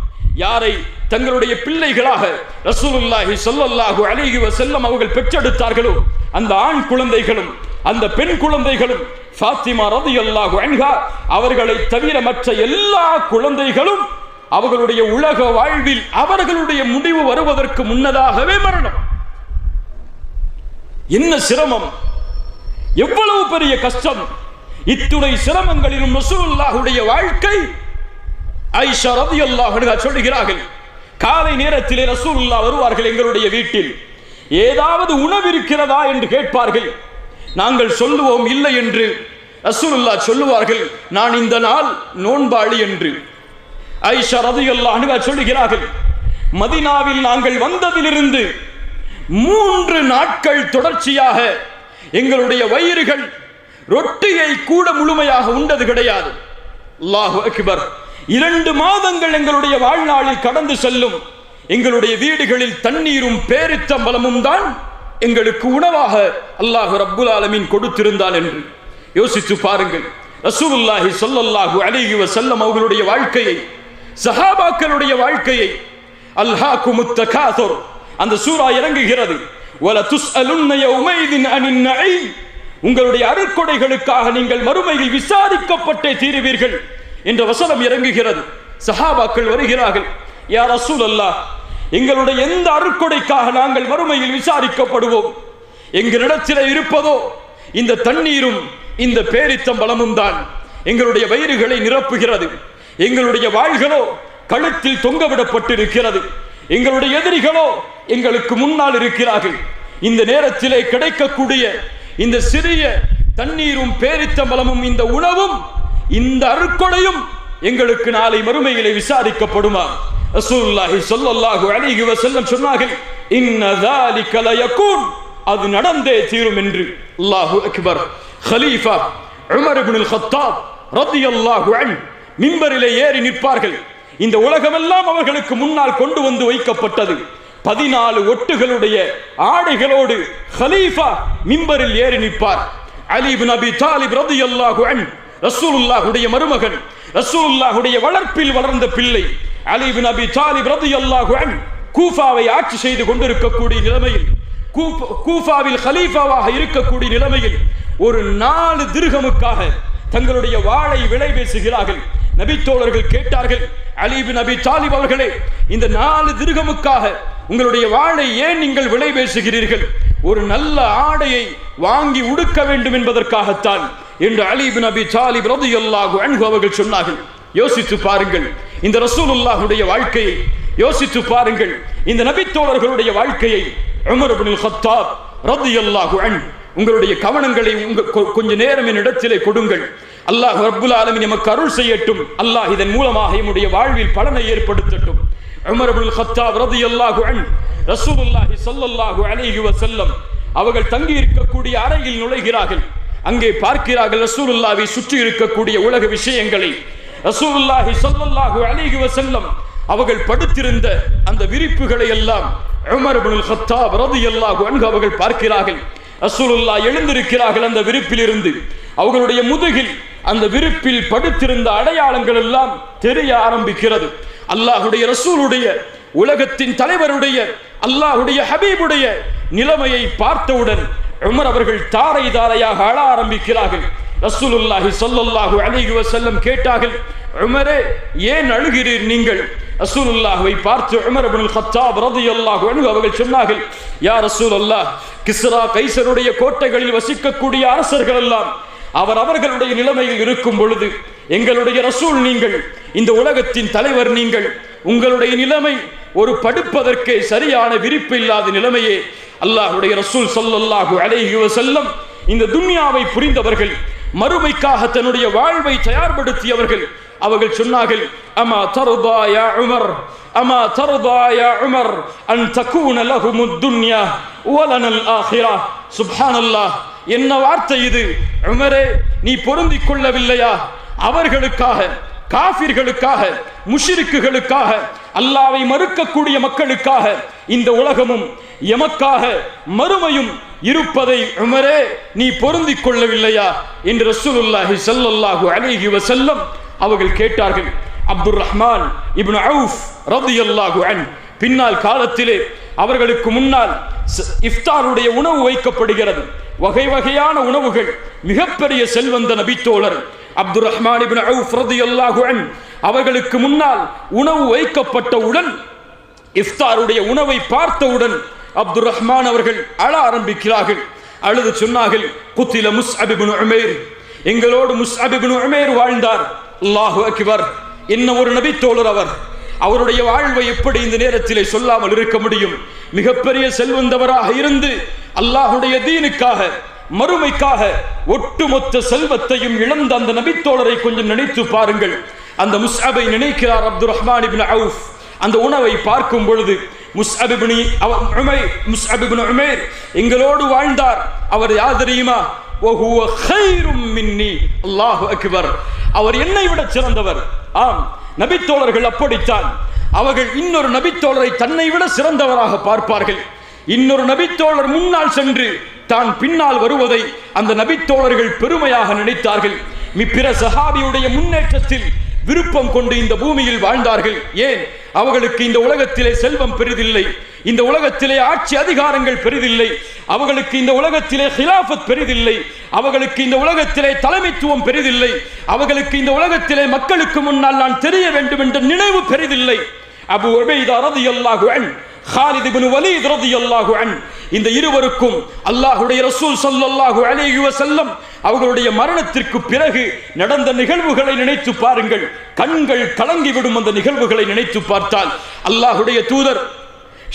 யாரை தங்களுடைய பிள்ளைகளாக ரசூலுல்லாஹி ஸல்லல்லாஹு அலைஹி வஸல்லம் அவர்கள் பெற்றெடுத்தார்களோ அந்த ஆண் குழந்தைகளும் அந்த பெண் குழந்தைகளும் ஃபாத்திமா ரலியல்லாஹு அன்ஹா அவர்களை தவிர மற்ற எல்லா குழந்தைகளும் அவர்களுடைய உலக வாழ்வில் அவர்களுடைய முடிவு வருவதற்கு முன்னதாகவே மரணம். என்ன சிரமம், எவ்வளவு பெரிய கஷ்டம்! இத்துணை சிரமங்களிலும் ரசூலுல்லாஹுடைய வாழ்க்கை. ஆயிஷா ரலியல்லாஹு அன்ஹா சொல்கிறார்கள், காலை நேரத்திலே ரசூலுல்லாஹ் வருவார்கள் எங்களுடைய வீட்டில். ஏதாவது உணவு இருக்கிறதா என்று கேட்பார்கள். நாங்கள் சொல்லுவோம் இல்லை என்று. ரசூலுல்லாஹ் சொல்லுவார்கள், நான் இந்த நாள் நோன்பாளி என்று. ஆயிஷா ரலியல்லாஹு அன்ஹா சொல்கிறார்கள், மதீனாவில் நாங்கள் வந்ததிலிருந்து 3 நாட்கள் தொடர்ச்சியாக எங்களுடைய வயிறுகள் ரொட்டியை கூட முழுமையாக உண்டது கிடையாது. அல்லாஹு அக்பர். 2 மாதங்கள் எங்களுடைய வாழ்நாளில் கடந்து செல்லும். எங்களுடைய வீடுகளில் தண்ணீரும் பேரித்தம்பலமும் தான் எங்களுக்கு உணவாக அல்லாஹ் ரப்புல் ஆலமீன் கொடுத்திருந்தான் என்று யோசித்து பாருங்கள். ரசூலுல்லாஹி ஸல்லல்லாஹு அலைஹி வஸல்லம் அவர்களுடைய வாழ்க்கையை, சஹாபாக்களுடைய வாழ்க்கையை. அல்ஹாகுமுத் தகாசுர் அந்த சூரா இறங்குகிறது. வல துஸ்அலுன்ன யௌமைதின் அனின் நஈம். உங்களுடைய அருட்கொடைகளுக்காக நீங்கள் மறுமையில் விசாரிக்கப்பட்டே தீருவீர்கள் என்ற வசனம் இறங்குகிறது. சஹாபாக்கள் வருகிறார்கள், யா ரசூலல்லாஹ், எங்களுடைய எந்த அருட்கொடைக்காக நாங்கள் மறுமையில் விசாரிக்கப்படுவோம்? எங்களிடத்தில் இருப்பதோ இந்த தண்ணீரும் இந்த பேரித்தம்பலமும் தான் எங்களுடைய வயிறுகளை நிரப்புகிறது. எங்களுடைய வாள்களோ கழுத்தில் தொங்கவிடப்பட்டிருக்கிறது. எங்களுடைய எதிரிகளோ எங்களுக்கு முன்னால் இருக்கிறார்கள். இந்த நேரத்திலே கிடைக்கக்கூடிய இந்த சிறிய தண்ணீரும் பேரித்தம்பலமும் இந்த உணவும் இந்த அருட்கொடையும் எங்களுக்கு நாளை மறுமையிலே விசாரிக்கப்படுமா? ரசூலுல்லாஹி ஸல்லல்லாஹு அலைஹி வஸல்லம் சொன்னார்கள், இன்ன ذلك லயகூன், அது நடந்தே தீரும் என்று. அல்லாஹு அக்பர். கலீஃபா உமர் இப்னுல் கத்தாப் ரலியல்லாஹு அன்ஹு மிம்பரிலே ஏறி நிற்பார்கள். இந்த உலகமெல்லாம் அவர்களுக்கு முன்னால் கொண்டு வந்து வைக்கப்பட்டது. 14 ஒட்டுகளுடைய ஆடைகளோடு கலீஃபா மிம்பரில் ஏறி நிற்பார். அலி இப்னு அபி தாலிப் ரலியல்லாஹு அன்ஹு ரசூலுல்லாஹுடைய மருமகன், ரசூலுல்லாஹுடைய வளர்ப்பில் வளர்ந்த பிள்ளை அலி இப்னு அபி தாலிப் ரலியல்லாஹு அன்ஹு கூஃபாவை ஆட்சி செய்து கொண்டிருக்கக்கூடிய நிலைமையில், கூஃபாவில் கலீஃபாவாக இருக்கக்கூடிய நிலைமையில் ஒரு 4 திர்ஹமுக்காக தங்களுடைய வாளை விலை பேசுகிறார்கள். நபித்தோழர்கள் கேட்டார்கள், அலி இப்னு அபி தாலிப் அவர்களே, இந்த 4 திர்ஹமுக்காக உங்களுடைய வாளை ஏன் நீங்கள் விலை பேசுகிறீர்கள்? ஒரு நல்ல ஆடையை வாங்கி உடுக்க வேண்டும் என்பதற்காகத்தான் என்று அலி இப்னு அபி தாலிப் ரலியல்லாஹு அன்ஹு அவர்கள் சொன்னார்கள். யோசித்து பாருங்கள் இந்த ரசூலுல்லாஹுடைய வாழ்க்கையை, யோசித்து பாருங்கள் இந்த நபித்தோழர்களுடைய வாழ்க்கையை. உமர் இப்னுல் கத்தாப் ரலியல்லாஹு அன்ஹு, உங்களுடைய கவனங்களை கொஞ்ச நேரம் என்னிடத்திலே கொடுங்கள். அல்லாஹ் ரப்புல் ஆலமீன் நமக்கு அருள் செய்யட்டும். அல்லாஹ் இதன் மூலமாக நம்முடைய வாழ்வில் பலனை ஏற்படுத்தட்டும். உமர் இப்னுல் கத்தாப் ரலியல்லாஹு அன்ஹு ரசூலுல்லாஹி ஸல்லல்லாஹு அலைஹி வஸல்லம் அவர்கள் தங்கி இருக்கக்கூடிய அறையில் நுழைகிறார்கள். அங்கே பார்க்கிறார்கள் ரசூலுல்லாஹை சுற்றி இருக்கக்கூடிய உலக விஷயங்களை. ரசூலுல்லாஹி ஸல்லல்லாஹு அலைஹி வஸல்லம் அவர்கள் படுத்திருந்த அந்த விரிப்புகளை எல்லாம் உமர் இப்னுல் கத்தாப் ரலியல்லாஹு அன்ஹு அவர்கள் பார்க்கிறார்கள். ரசூலுல்லாஹ் எழுந்திருக்கிறார்கள். அந்த விரிப்பில் இருந்து அவர்களுடைய முதுகில் அந்த விரிப்பில் படுத்திருந்த அடையாளங்கள் எல்லாம் தெரிய ஆரம்பிக்கிறது. அல்லாஹுடைய ரசூலுடைய, உலகத்தின் தலைவருடைய, அல்லாஹுடைய ஹபீபுடைய நிலைமையை பார்த்தவுடன் உமர் அவர்கள் தாரை தாரையாக அழ ஆரம்பிக்கிறார்கள். ரசூலுல்லாஹி ஸல்லல்லாஹு அலைஹி வஸல்லம் கேட்டார்கள், உமரே ஏன் அழுகிறீர் நீங்கள்? ரசூலுல்லாஹ்வை பார்த்து உமர் இப்னுல் கத்தாப் ரலியல்லாஹு அன்ஹு அவர்கள் சொன்னார்கள், யா ரசூலல்லாஹ், கிஸ்ரா கைசருடைய கோட்டைகளில் வசிக்கக்கூடிய அரசர்கள் எல்லாம் அவர்களுடைய நிலைமையில் இருக்கும் பொழுது எங்களுடைய ரசூல் நீங்கள், இந்த உலகத்தின் தலைவர் நீங்கள், உங்களுடைய நிலைமை ஒரு படுப்பதற்கே சரியான விரிப்பு இல்லாத நிலைமையே. அல்லாஹ்வுடைய ரசூல் ஸல்லல்லாஹு அலைஹி வஸல்லம் இந்த துன்யாவை புரிந்தவர்கள், மறுமைக்காக தன்னுடைய வாழ்வை தயார்படுத்தியவர்கள். அவர்கள் சொன்னார்கள், அமா தர்தா யா உமர், அமா தர்தா யா உமர் அன் தகூன லஹுமுத் துன்யா வலனல் ஆখিরা. சுப்ஹானல்லாஹ், என்ன வார்த்தை இது! உமரே, நீ பொருந்திக் கொள்ளவில்லையா? அவர்களுக்காக, காஃபிர்களுக்காக, முஷ்ரிக்குகளுக்காக, அல்லாஹ்வை மறுக்கக்கூடிய மக்களுக்காக இந்த உலகமும் எமக்காக மறுமையும் இருப்பதை உமரே நீ பொருந்திக் கொள்ளவில்லையா என்று ரசூலுல்லாஹி ஸல்லல்லாஹு அலைஹி வஸல்லம் அவர்கள் கேட்டார்கள். அப்துர் ரஹ்மான் இப்னு அவுஃப் ரலியல்லாஹு அன்ஹு பின்னால் காலத்திலே அவர்களுக்கு முன்னால் இஃப்தாருடைய உணவு வைக்கப்படுகிறது. வகை வகையான உணவுகள். மிகப்பெரிய செல்வந்த நபித்தோழர் அப்துர் ரஹ்மான் இப்னு அவுஃப் ரலியல்லாஹு அன்ஹு அவர்களுக்கு முன்னால் உணவு வைக்கப்பட்டவுடன், இஃப்தாருடைய உணவை பார்த்தவுடன் அப்துர் ரஹ்மான் அவர்கள் அழ ஆரம்பிக்கிறார்கள். அழுது சொன்னார்கள், குத்தில முஸ்அப் இப்னு உமைர், எங்களோடு முஸ்அப் இப்னு உமைர் வாழ்ந்தார். அல்லாஹு அக்பர். என்ன ஒரு நபித்தோழர் அவர். அவருடைய வாழ்வை எப்படி இந்த நேரத்திலே சொல்லாமல் இருக்க முடியும்? மிகப்பெரிய செல்வந்தவராக இருந்து அல்லாஹுடைய தீனுக்காக, மறுமைக்காக ஒட்டுமொத்த செல்வத்தையும் இழந்த அந்த நபித்தோழரை கொஞ்சம் நினைத்து பாருங்கள். அந்த முஸ்அபை நினைக்கிறார் அப்துர் ரஹ்மான் இப்னு அவுஃப். அந்த உணவை பார்க்கும் பொழுது முஸ்அப் இப்னு உமைர் எங்களோடு வாழ்ந்தார். அவர் யார் தெரியுமா? வஹுவ கைரும் மின்னி. அல்லாஹு அக்பர். அவர் என்னை விட சிறந்தவர். ஆம், நபித்தோழர்கள் அப்படித்தான். அவர்கள் இன்னொரு நபித்தோழரை தன்னை விட சிறந்தவராக பார்ப்பார்கள். இன்னொரு நபித்தோழர் முன்னால் சென்று தான் பின்னால் வருவதை அந்த நபித்தோழர்கள் பெருமையாக நினைத்தார்கள். பிற சஹாபியுடைய முன்னேற்றத்தில் விருப்பம் கொண்டு இந்த பூமியில் வாழ்ந்தார்கள். ஏன்? அவர்களுக்கு இந்த உலகத்திலே செல்வம் பெரிதில்லை, இந்த உலகத்திலே ஆட்சி அதிகாரங்கள் பெரிதில்லை, அவர்களுக்கு இந்த உலகத்திலே ஹிலாஃபத் பெரிதில்லை, அவர்களுக்கு இந்த உலகத்திலே தலைமைத்துவம் பெரிதில்லை, அவர்களுக்கு இந்த உலகத்திலே மக்களுக்கு முன்னால் நான் தெரிய வேண்டும் என்ற நினைவு பெரிதில்லை. அபு உபைதா ரலியல்லாஹு அன்ஹு, காலித் இப்னு வலீத் ரலியல்லாஹு அன்ஹு, இந்த இருவருக்கும் அல்லாஹ்வுடைய ரசூல் ஸல்லல்லாஹு அலைஹி வஸல்லம் அவர்களுடைய மரணத்திற்கு பிறகு நடந்த நிகழ்வுகளை நினைத்து பாருங்கள். கண்கள் கலங்கிவிடும். அந்த நிகழ்வுகளை நினைத்து பார்த்தால் அல்லாஹ்வுடைய தூதர்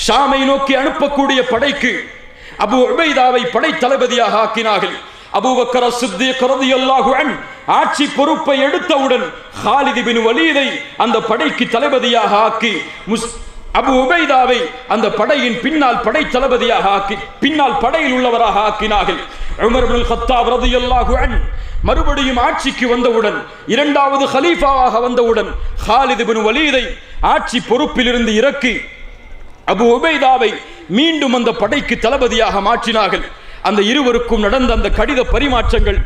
ஷாமை நோக்கி அனுப்பக்கூடிய படைக்கு அபு உபைதாவை படை தளபதியாக ஆக்கினார்கள். அபூபக்கர் சித்தீக் ரலியல்லாஹு அன்ஹு ஆட்சி பொறுப்பை எடுத்தவுடன் காலித் இப்னு வலீதை அந்த படைக்கு தளபதியாக ஆக்கி அபு உபைதாவை அந்த படையின் பின்னால் படை தளபதியாக ஆக்கி பின்னால் படையில் உள்ளவராக ஆக்கினார்கள். உமர் இப்னுல் கத்தாப் ரலியல்லாஹு அன்ஹு மறுபடியும் ஆட்சிக்கு வந்தவுடன், இரண்டாவது ஹலீஃபாவாக வந்தவுடன் காலித் இப்னு வலீதை ஆட்சி பொறுப்பிலிருந்து இறக்கி அபு உபைதாவை மீண்டும் அந்த படைக்கு தளபதியாக மாற்றினார்கள். அந்த இருவருக்கும் நடந்த அந்த கடித பரிமாற்றங்கள்,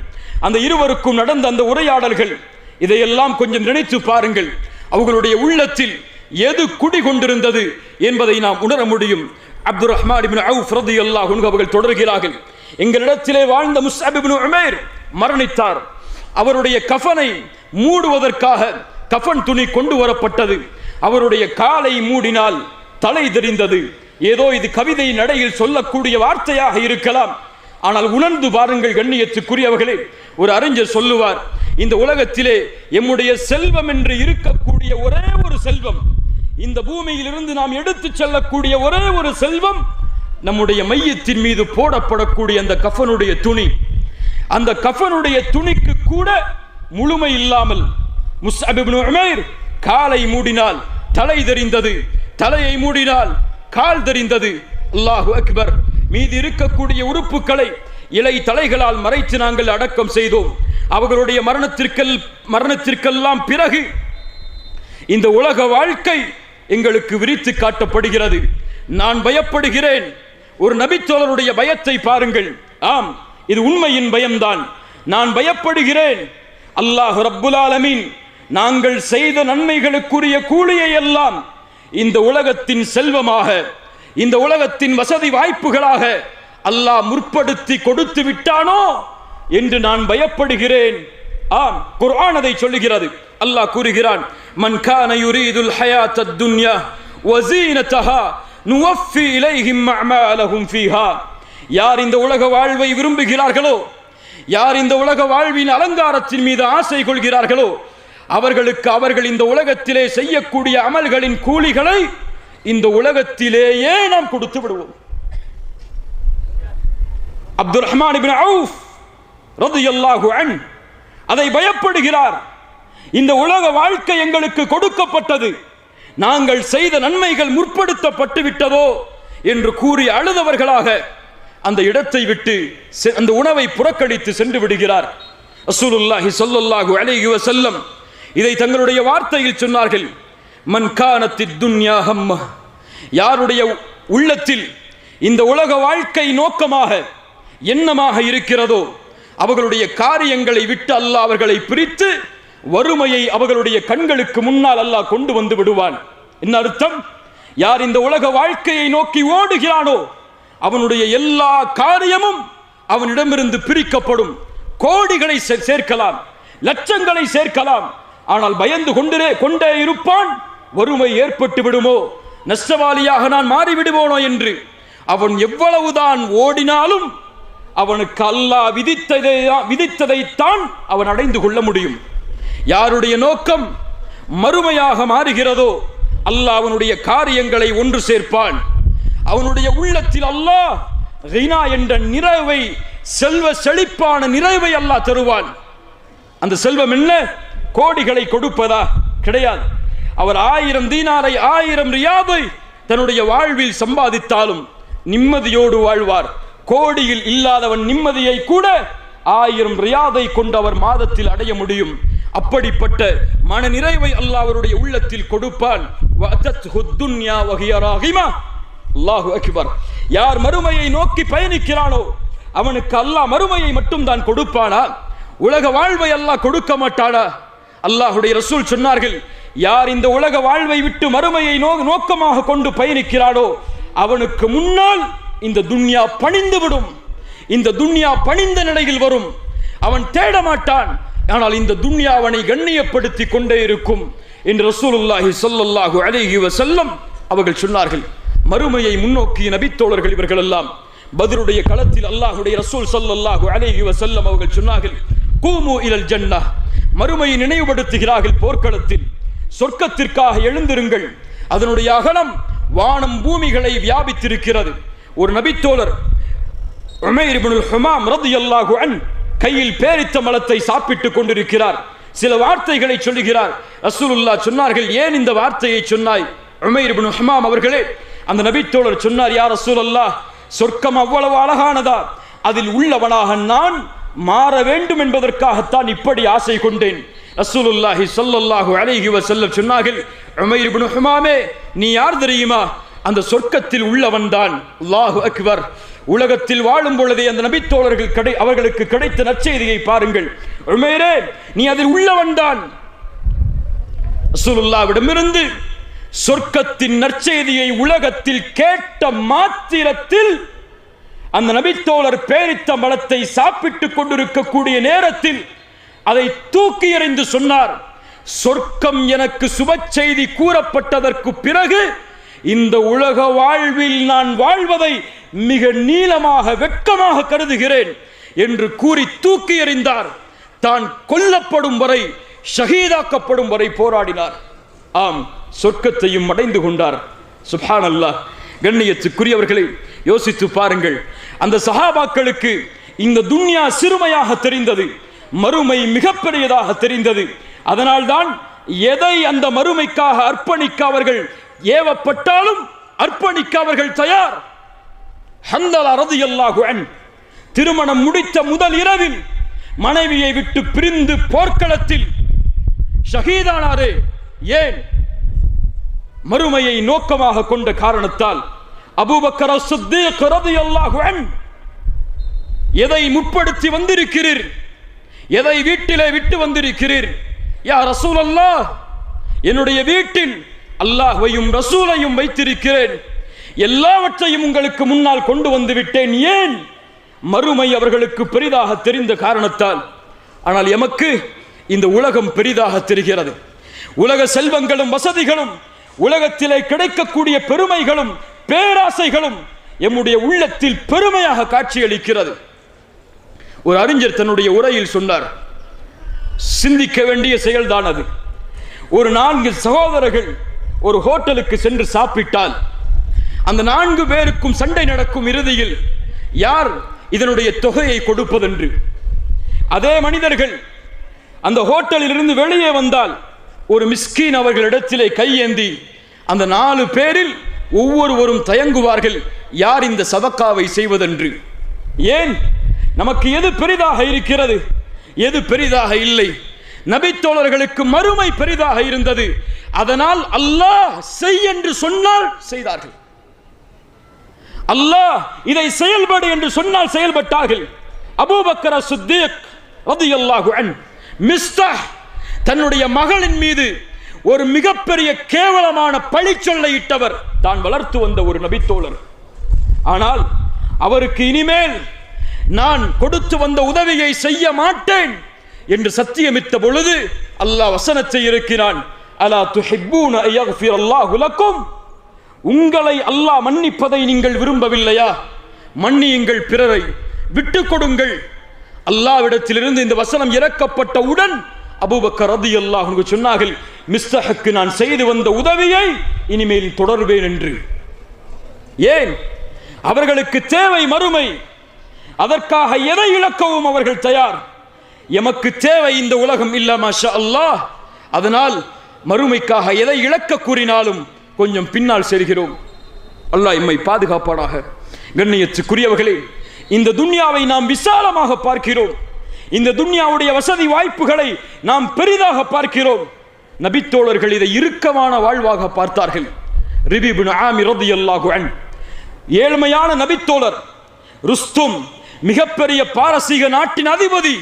அந்த இருவருக்கும் நடந்த அந்த உரையாடல்கள், இதையெல்லாம் கொஞ்சம் நினைத்து பாருங்கள். அவர்களுடைய உள்ளத்தில் எது குடிகொண்டிருந்தது என்பதை நாம் உணர முடியும். அப்துர் ரஹ்மான் இப்னு அவுஃப் ரலியல்லாஹு அன்ஹு அவர்கள் தொடர்கிறார்கள், எங்களிடத்திலே வாழ்ந்த முஸ்அப் இப்னு உமைர் மரணித்தார். அவருடைய கஃனை மூடுவதற்காக கஃன் துணி கொண்டு வரப்பட்டது. அவருடைய காலை மூடினால் தலை தெரிந்தது. ஏதோ இது கவிதை நடையில் சொல்லக்கூடிய வார்த்தையாக இருக்கலாம். ஆனால் உணர்ந்து பாருங்கள் கண்ணியத்துக்குரியவர்களே. ஒரு அறிஞர் சொல்லுவார், இந்த உலகத்திலே எம்முடைய செல்வம் என்று இருக்கக்கூடிய ஒரே ஒரு செல்வம், இந்த பூமியிலிருந்து நாம் எடுத்து செல்லக்கூடிய ஒரே ஒரு செல்வம், நம்முடைய மையத்தின் மீது போடப்படக்கூடிய அந்த கஃனுடைய துணி. அந்த கஃனுடைய துணிக்கு கூட முழுமை இல்லாமல் முஸ்அப் இப்னு உமைர் காலை மூடினால் தலை தெரிந்தது, தலையை மூடினால் கால் தெரிந்தது. அல்லாஹு அக்பர். மீது இருக்கக்கூடிய உறுப்புகளை இலை தலைகளால் மறைத்து நாங்கள் அடக்கம் செய்தோம். அவர்களுடைய மரணத்திற்கெல்லாம் பிறகு இந்த உலக வாழ்க்கை எங்களுக்கு விரித்து காட்டப்படுகிறது. நான் பயப்படுகிறேன். ஒரு நபித்தோழருடைய பயத்தை பாருங்கள். ஆம், இது உண்மையின் பயம்தான். நான் பயப்படுகிறேன். அல்லாஹ் ரப்புல் ஆலமீன் நாங்கள் செய்த நன்மைகளுக்குரிய கூலியை எல்லாம் இந்த உலகத்தின் செல்வமாக, இந்த உலகத்தின் வசதி வாய்ப்புகளாக அல்லாஹ் முற்படுத்தி கொடுத்து விட்டானோ என்று நான் பயப்படுகிறேன். ஆம், குர்ஆன் அதை சொல்லுகிறது. அல்லாஹ் கூறுகிறான், மன் கான யுரீதுல் ஹயாத்தத் துன்யா வஸீனதஹா நுவஃபி இலைஹிம் அஅமாலஹும் ஃபீஹா. யார் இந்த உலக வாழ்வை விரும்புகிறார்களோ, யார் இந்த உலக வாழ்வின் அலங்காரத்தின் மீது ஆசை கொள்கிறார்களோ, அவர்களுக்கு அவர்கள் இந்த உலகத்திலே செய்யக்கூடிய அமல்களின் கூலிகளை இந்த உலகத்திலேயே நாம் கொடுத்து விடுவோம். அப்துர் ரஹ்மான் இப்னு அவுஃப் ரலியல்லாஹு அன்ஹு அதை பயப்படுகிறார். இந்த உலக வாழ்க்கை எங்களுக்கு கொடுக்கப்பட்டது, நாங்கள் செய்த நன்மைகள் முற்படுத்தப்பட்டு விட்டதோ என்று கூறி அழுதவர்களாக அந்த இடத்தை விட்டு அந்த உணவை புறக்கணித்து சென்று விடுகிறார். ரசூலுல்லாஹி ஸல்லல்லாஹு அலைஹி வஸல்லம் இதை தங்களுடைய வார்த்தையில் சொன்னார்கள், மன் கானத்தித் துன்யா ஹம்ம. யாருடைய உள்ளத்தில் இந்த உலக வாழ்க்கை நோக்கமாக எண்ணமாக இருக்கிறதோ அவர்களுடைய காரியங்களை விட்டு அல்லாஹ் அவர்களை பிரித்து வறுமையை அவர்களுடைய கண்களுக்கு முன்னால் அல்லாஹ் கொண்டு வந்து விடுவான். என்ன அர்த்தம்? யார் இந்த உலக வாழ்க்கையை நோக்கி ஓடுகிறானோ அவனுடைய எல்லா காரியமும் அவனிடமிருந்து பிரிக்கப்படும். கோடிகளை சேர்க்கலாம், லட்சங்களை சேர்க்கலாம், ஆனால் பயந்து கொண்டே இருப்பான். வறுமை ஏற்பட்டு விடுமோ, நஷ்டவாளியாக நான் மாறிவிடுவோனோ என்று. அவன் எவ்வளவுதான் ஓடினாலும் அவனுக்கு அல்லாஹ் விதித்ததைத்தான் அவன் அடைந்து கொள்ள முடியும். யாருடைய நோக்கம் மறுமையாக மாறுகிறதோ அல்லாஹ் அவனுடைய காரியங்களை ஒன்று சேர்ப்பான். அவனுடைய உள்ளத்தில் அல்லாஹ் கினா என்ற நிறைவை, செல்வ செழிப்பான நிறைவை அல்லாஹ் தருவான். அந்த செல்வம் என்ன? கோடிகளை கொடுப்பதா? கிடையாது. அவர் 1000 தீனாரை 1000 ரியாதை தன்னுடைய வாழ்வில் சம்பாதித்தாலும் நிம்மதியோடு வாழ்வார். கோடியில் இல்லாதவன் நிம்மதியை கூட 1000 ரியாதை கொண்டு அவர் மாதத்தில் அடைய முடியும். அப்படிப்பட்ட மன நிறைவை அல்லாஹ் அவருடைய உள்ளத்தில் கொடுப்பான். அல்லாஹு அக்பர். யார் மறுமையை நோக்கி பயணிக்கிறானோ அவனுக்கு அல்லாஹ் மறுமையை மட்டும் தான் கொடுப்பானா? உலக வாழ்வை அல்லாஹ் கொடுக்க மாட்டானா? அல்லாஹுடைய ரசூல் சொன்னார்கள், யார் இந்த உலக வாழ்வை விட்டு மறுமையை நோக்கமாக கொண்டு பயணிக்கிறானோ அவனுக்கு முன்னால் இந்த துன்யா பணிந்துவிடும். இந்த துன்யா பணிந்த நிலையில் வரும். அவன் தேட மாட்டான், ஆனால் இந்த துன்யா அவனை கண்ணியப்படுத்தி கொண்டே இருக்கும் என்று ரசூலுல்லாஹி ஸல்லல்லாஹு அலைஹி வஸல்லம் அவர்கள் சொன்னார்கள். மறுமையை முன்னோக்கிய நபித்தோழர்கள் இவர்கள் எல்லாம். பத்ருடைய களத்தில் அல்லாஹ்வுடைய ரசூல் ஸல்லல்லாஹு அலைஹி வஸல்லம் அவர்கள் சொன்னார்கள், கூமு இலல் ஜன்னah. மறுமையை நினைவுபடுத்துகிறார்கள் போர்க்களத்தில். சொர்க்கத்திற்காக எழுந்திருங்கள், அதனுடைய அகலம் வானம் பூமிகளை வியாபித்திருக்கிறது. ஒரு நபித்தோழர் உமைர் இப்னுல் ஹுமாம் ரலியல்லாஹு அன்ஹு கையில் பேரித்த மலத்தை சாப்பிட்டுக் கொண்டிருக்கிறார். சில வார்த்தைகளை சொல்லுகிறார். ரசூலுல்லாஹ் சொன்னார்கள், ஏன் இந்த வார்த்தையை சொன்னாய் உமைர் இப்னு ஹுமாம் அவர்களே? அந்த நபித்தோழர் சொன்னார், யா ரசூலல்லாஹ், சொர்க்கம் அவ்வளவு அழகானதா? அதில் உள்ளவனாக நான் மாற வேண்டும் என்பதற்காகத்தான் இப்படி ஆசை கொண்டேன். ரசூலுல்லாஹி ஸல்லல்லாஹு அலைஹி வஸல்லம் சொன்னார்கள், உமைர் இப்னு ஹுமாமே, நீ யார் தெரியுமா? அந்த சொர்க்கத்தில் உள்ளவன் தான். அல்லாஹு அக்பர். உலகத்தில் வாழும் பொழுதே அந்த நபித்தோழர்கள் அவர்களுக்கு கிடைத்த நற்செய்தியை பாருங்கள். உமைரே, நீ அதில் உள்ளவன் தான். ரசூலுல்லாஹ்விடமிருந்து சொர்க்கத்தின் நற்செய்தியை உலகத்தில் கேட்ட மாத்திரத்தில் அந்த நபித்தோழர் பேரித்த மலத்தை சாப்பிட்டுக் கொண்டிருக்கக்கூடிய நேரத்தில் அதை தூக்கி எறிந்து சொன்னார், சொர்க்கம் எனக்கு சுப செய்தி கூறப்பட்டதற்கு பிறகு இந்த உலக வாழ்வில் நான் வாழ்வதை மிக நீளமாக வெட்கமாக கருதுகிறேன் என்று கூறி தூக்கி எறிந்தார். தான் கொல்லப்படும் வரை, ஷஹீதாக்கப்படும் வரை போராடினார். ஆம், சொர்க்கத்தையும் அடைந்து கொண்டார். சுப்ஹானல்லாஹ். கண்ணியத்துக்குரியவர்களை யோசித்து பாருங்கள். அந்த சஹாபாக்களுக்கு இந்த துன்யா சிறுமையாக தெரிந்தது, மறுமை மிகப்பெரியதாக தெரிந்தது. அதனால்தான் எதை அந்த மறுமைக்காக அர்ப்பணிக்க அவர்கள் ஏவப்பட்டாலும் அர்ப்பணிக்க அவர்கள் தயார். ஹந்தலா ரலியல்லாஹு அன்ஹு திருமணம் முடித்த முதல் இரவில் மனைவியை விட்டு பிரிந்து போர்க்களத்தில் ஷஹீதானாரே. ஏன்? மறுமையை நோக்கமாக கொண்ட காரணத்தால். அபூபக்கர் ஸித்தீக் ரலியல்லாஹு அன்ஹு, எதை முற்படுத்தி வந்திருக்கிறீர்? எதை வீட்டிலே விட்டு வந்திருக்கிறீர்? யா ரசூலல்லாஹ், என்னுடைய வீட்டில் அல்லாஹ்வையும் ரசூலையும் வைத்திருக்கிறேன். எல்லாவற்றையும் உங்களுக்கு முன்னால் கொண்டு வந்து விட்டேன். ஏன்? மறுமை அவர்களுக்கு பெரிதாக தெரிந்த காரணத்தால். ஆனால் எமக்கு இந்த உலகம் பெரிதாக தெரிகிறது. உலக செல்வங்களும் வசதிகளும், உலகத்திலே கிடைக்கக்கூடிய பெருமைகளும் பேராசைகளும் எம்முடைய உள்ளத்தில் பெருமையாக காட்சியளிக்கிறது. ஒரு அறிஞர் தன்னுடைய உரையில் சொன்னார், சிந்திக்க வேண்டிய செயல்தான் அது. ஒரு 4 சகோதரர்கள் ஒரு ஹோட்டலுக்கு சென்று சாப்பிட்டால் அந்த 4 பேருக்கும் சண்டை நடக்கும். இறுதியில் யார் இதனுடைய தொகையை கொடுப்பதென்று. அதே மனிதர்கள் அந்த ஹோட்டலில் இருந்து வெளியே வந்தால் ஒரு மிஸ்கீன் அவர்களிடத்திலே கையேந்தி அந்த 4 பேரில் ஒவ்வொருவரும் தயங்குவார்கள், யார் இந்த சதக்காவை செய்வதென்று. ஏன்? நமக்கு எது பெரிதாக இருக்கிறது, எது பெரிதாக இல்லை? நபித்தோழர்களுக்கு மறுமை பெரிதாக இருந்தது. அதனால் அல்லாஹ் செய் என்று சொன்னால் செய்தார்கள். அல்லாஹ் இதை செயல்படு என்று சொன்னால் செயல்பட்டார்கள். அபூபக்கர் ஸித்தீக் ரலியல்லாஹு அன்ஹு, மிஸ்தாஹ் தன்னுடைய மகளின் மீது ஒரு மிகப்பெரிய கேவலமான பழிச்சொல்லை இட்டவர் தான் வளர்த்து வந்த ஒரு நபித்தோழர். ஆனால் அவருக்கு இனிமேல் நான் கொடுத்து வந்த உதவியை செய்ய மாட்டேன் என்று சத்தியமிட்ட பொழுது அல்லாஹ் வசனத்தை இறக்கினான், அலா துஹிப்பூன அய்யக்ஃபிரல்லாஹு லக்கும், உங்களை அல்லாஹ் மன்னிப்பதை நீங்கள் விரும்பவில்லையா? மன்னியுங்கள், பிறரை விட்டுக் கொடுங்கள். அல்லாஹ்விடத்திலிருந்து இந்த வசனம் இறக்கப்பட்டவுடன் அபூபக்கர் ரலியல்லாஹு அன்ஹு சொன்னார்கள், மிஸ்தஹுக்கு நான் செய்து வந்த உதவியை இனிமேல் தொடர்வேன் என்று. ஏன்? அவர்களுக்கு தேவை மறுமை. அதற்காக எதை இழக்கவும் அவர்கள் தயார். எமக்கு தேவை இந்த உலகம் இல்ல மாஷா அல்லாஹ். அதனால் மறுமைக்காக எதை இழக்க கூறினாலும் கொஞ்சம் பின்னால் செல்கிறோம். அல்லாஹ் எம்மை பாதுகாப்பானாக. கண்ணியத்துக்குரியவர்களே, இந்த துன்யாவை நாம் விசாலமாக பார்க்கிறோம். இந்த துன்யாவுடைய வசதி வாய்ப்புகளை நாம் பெரிதாக பார்க்கிறோம். நபித்தோழர்கள் இதை இறுக்கமான வாழ்வாக பார்த்தார்கள். ரிபி இப்னு ஆமிர் ரலியல்லாஹு அன்ஹு ஏழ்மையான நபித்தோழர். ருஸ்தும் மிகப்பெரிய பாரசீக நாட்டின் அதிபதி.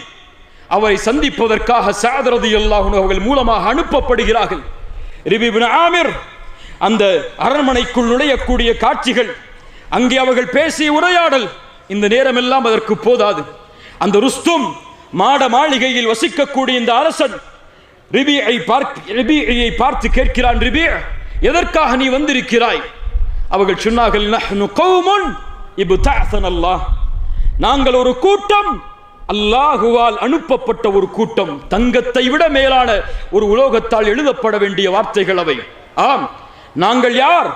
அவரை சந்திப்பதற்காக சஅத் ரலியல்லாஹு அன்ஹு அவர்கள் மூலமாக அனுப்பப்படுகிறார்கள். ரிபி இப்னு ஆமிர் அந்த அரண்மனைக்குள் நுழையக்கூடிய காட்சிகள், அங்கே அவர்கள் பேசிய உரையாடல், இந்த நேரமெல்லாம் அதற்கு போதாது. அந்த ருஸ்தும் மாட மாளிகையில் வசிக்கக்கூடிய இந்த அரசன் ரிபியை பார்த்து கேட்கிறான், ரிபி, எதற்காக நீ வந்திருக்கிறாய்? அவர்கள் சொன்னார்கள், நஹ்னு கௌமுன் இப்தஅஸனல்லாஹ், நாங்கள் ஒரு கூட்டம், அல்லாஹுவால் அனுப்பப்பட்ட ஒரு கூட்டம். தங்கத்தை விட மேலான ஒரு உலோகத்தால் எழுதப்பட வேண்டிய வார்த்தைகள் அவை. ஆம், நாங்கள் யார்?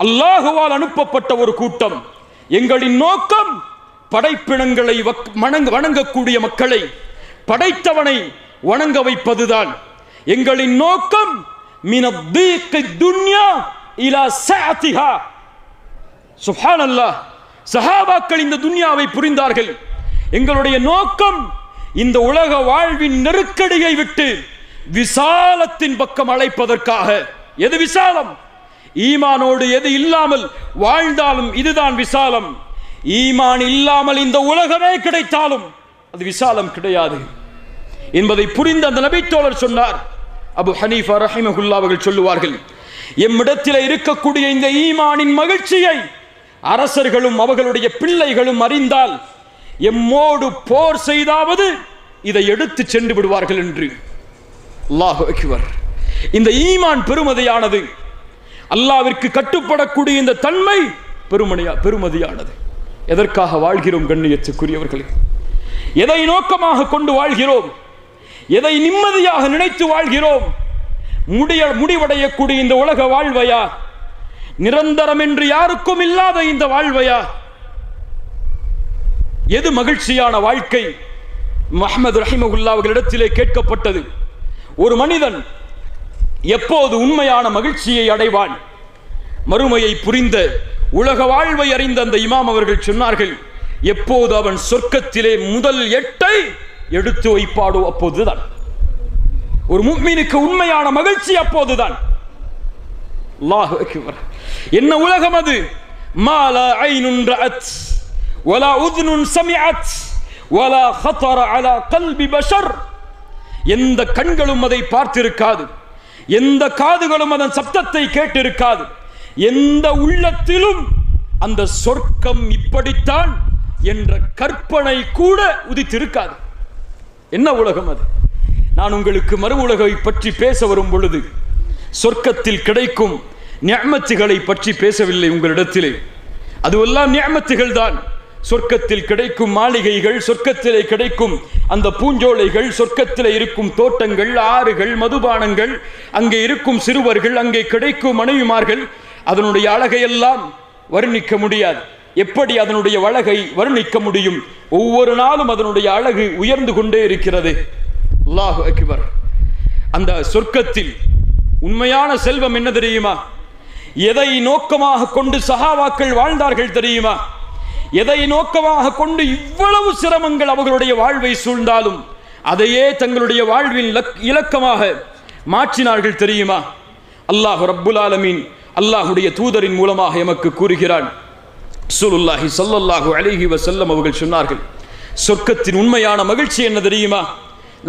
அல்லாஹுவால் அனுப்பப்பட்ட ஒரு கூட்டம். எங்களின் நோக்கம் படைப்பினங்களை வணங்கக்கூடிய மக்களை படைத்தவனை வணங்க வைப்பதுதான். எங்களின் நோக்கம் மினத்தீக்கி துன்யா இலா சஅதிஹா. சுப்ஹானல்லாஹ், சஹாபாக்கள் இந்த துன்யாவை புரிந்தார்கள். எங்களுடைய நோக்கம் இந்த உலக வாழ்வின் நெருக்கடியை விட்டு விசாலத்தின் பக்கம் அழைப்பதற்காக. எது விசாலம்? ஈமானோடு எது இல்லாமல் வாழ்ந்தாலும் இதுதான் விசாலம். ஈமான் இல்லாமல் இந்த உலகமே கிடைத்தாலும் அது விசாலம் கிடையாது என்பதை புரிந்த அந்த நபித்தோழர் சொன்னார். அபு ஹனீஃபா ரஹிமஹுல்லாஹ் அவர்கள் சொல்லுவார்கள், எம்மிடத்தில் இருக்கக்கூடிய இந்த ஈமானின் மகிழ்ச்சியை அரசர்களும் அவர்களுடைய பிள்ளைகளும் அறிந்தால் எம்மோடு போர் செய்தாவது இதை எடுத்து சென்று விடுவார்கள் என்று. அல்லாஹு அக்பர். இந்த ஈமான் பெருமதியானது. அல்லாஹ்விற்கு கட்டுப்படக்கூடிய இந்த தன்மை பெருமதியானது. எதற்காக வாழ்கிறோம் கண்ணியத்துக்குரியவர்களே? எதை நோக்கமாக கொண்டு வாழ்கிறோம்? எதை நிம்மதியாக நினைத்து வாழ்கிறோம்? முடிவடையக்கூடிய இந்த உலக வாழ்வையா? நிரந்தரம் என்று யாருக்கும் இல்லாத இந்த வாழ்வையா? எது மகிழ்ச்சியான வாழ்க்கை? முஹம்மது ரஹிமஹுல்லாஹ் அவர்களிடத்திலே கேட்கப்பட்டது, ஒரு மனிதன் எப்போது உண்மையான மகிழ்ச்சியை அடைவான்? மறுமையை புரிந்த உலக வாழ்வை அறிந்த அந்த இமாம் அவர்கள் சொன்னார்கள், எப்போது அவன் சொர்க்கத்திலே முதல் 8 எடுத்து வைப்பாடோ அப்போதுதான். ஒரு முஃமினுக்கு உண்மையான மகிழ்ச்சி அப்போதுதான். அல்லாஹு அக்பர். என்ன உலகம் அது? மா லா ஐனுன் ரஅத் வலா உத்னுன் சமிஅத் வலா خطر على قلب بشر. எந்த கண்களும் அதை பார்த்திருக்காது, எந்த காதுகளும் அதன் சப்தத்தை கேட்டிருக்காது, எந்த உள்ளத்திலும் அந்த சொர்க்கம் இப்படித்தான் என்ற கற்பனை கூட உதித்திருக்காது. என்ன உலகம் அது? நான் உங்களுக்கு மறு உலகை பற்றி பேச வரும் பொழுது சொர்க்கத்தில் கிடைக்கும் நிஅமத்துகளை பற்றி பேசவில்லை உங்களிடத்திலே. அதுவெல்லாம் நிஅமத்துகள் தான். சொர்க்கத்தில் கிடைக்கும் மாளிகைகள், சொர்க்கத்திலே கிடைக்கும் அந்த பூஞ்சோலைகள், சொர்க்கத்திலே இருக்கும் தோட்டங்கள், ஆறுகள், மதுபானங்கள், அங்கே இருக்கும் சிறுவர்கள், அங்கே கிடைக்கும் மனைவிமார்கள், அதனுடைய அழகையெல்லாம் வர்ணிக்க முடியாது. எப்படி அதனுடைய அழகை வர்ணிக்க முடியும்? ஒவ்வொரு நாளும் அதனுடைய அழகு உயர்ந்து கொண்டே இருக்கிறது. அல்லாஹு அக்பர். அந்த சொர்க்கத்தில் உண்மையான செல்வம் என்ன தெரியுமா? எதை நோக்கமாக கொண்டு சஹாபாக்கள் வாழ்ந்தார்கள் தெரியுமா? எதை நோக்கமாக கொண்டு இவ்வளவு சிரமங்கள் அவர்களுடைய வாழ்வை சூழ்ந்தாலும் அதையே தங்களுடைய வாழ்வின் இலக்கமாக மாற்றினார்கள் தெரியுமா? அல்லாஹ் ரப்புல் ஆலமீன் அல்லாஹுடைய தூதரின் மூலமாக எமக்கு கூறுகிறான். ரசூலுல்லாஹி ஸல்லல்லாஹு அலைஹி வஸல்லம் அவர்கள் சொன்னார்கள், சொர்க்கத்தின் உண்மையான மகிழ்ச்சி என்ன தெரியுமா?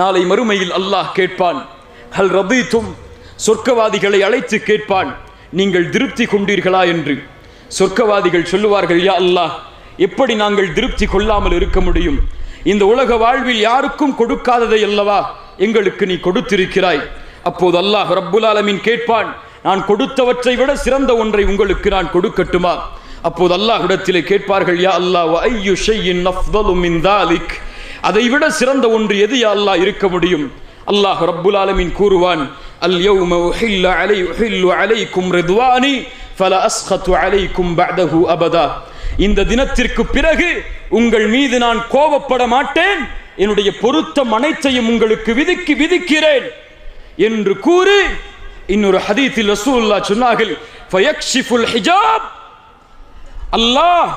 நாளை மறுமையில் அல்லாஹ் கேட்பான், ஹல் ரதீதும், சொர்க்கவாதிகளை அழைத்து கேட்பான், நீங்கள் திருப்தி கொண்டீர்களா என்று. சொர்க்கவாதிகள் சொல்லுவார்கள், யா அல்லாஹ், எப்படி நாங்கள் திருப்தி கொள்ளாமல் இருக்க முடியும்? இந்த உலக வாழ்வில் யாருக்கும் கொடுக்காததை அல்லவா எங்களுக்கு நீ கொடுத்திருக்கிறாய். அப்போது அல்லாஹ் ரப்புல் ஆலமீன் கேட்பான், நான் கொடுத்தவற்றை விட சிறந்த ஒன்றை உங்களுக்கு நான் கொடுக்கட்டுமா? அப்போது அல்லாஹ்விடத்திலே கேட்பார்கள், யா அல்லாஹ், வ ஐயு ஷைஇன் அஃதலு மின் தாலிக், அதை விட சிறந்த ஒன்று எது யா அல்லாஹ் இருக்க முடியும்? அல்லாஹ் ரப்புல் ஆலமீன் கூறுவான், அல் யௌம உஹில்லு அலைக்கும் ரிதுவானி ஃபலா அஸ்கது அலைக்கும் பஅதஹு அபதா. இந்த தினத்திற்கு பிறகு உங்கள் மீது நான் கோபப்பட மாட்டேன், என்னுடைய பொருத்தம் அனைத்தையும் உங்களுக்கு விதிக்கிறேன் என்று கூறி இன்னொரு ஹதீஸில் ரசூலுல்லாஹ் சொன்னார்கள், ஃபயக்ஷிஃபுல் ஹிஜாப், அல்லாஹ்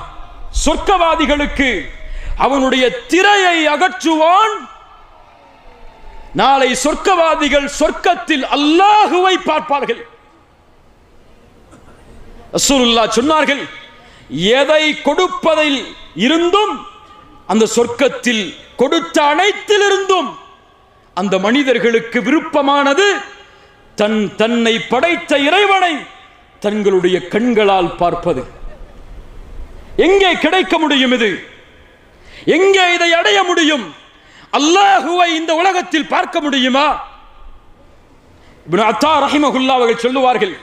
சொர்க்கவாதிகளுக்கு அவனுடைய திரையை அகற்றுவான். நாளை சொர்க்கவாதிகள் சொர்க்கத்தில் அல்லாஹுவை பார்ப்பார்கள். ரசூலுல்லாஹ் சொன்னார்கள், எதை கொடுப்பதில் இருந்தும், அந்த சொர்க்கத்தில் கொடுத்த அனைத்திலிருந்தும் அந்த மனிதர்களுக்கு விருப்பமானது தன்னை படைத்த இறைவனை தங்களுடைய கண்களால் பார்ப்பது. எங்கே கிடைக்க முடியும்? இது எங்கே இதை அடைய முடியும்? அல்லாஹுவை இந்த உலகத்தில் பார்க்க முடியுமா? இப்னு அத்தா ரஹிமஹுல்லாஹ் அவர்கள் சொல்லுவார்கள்,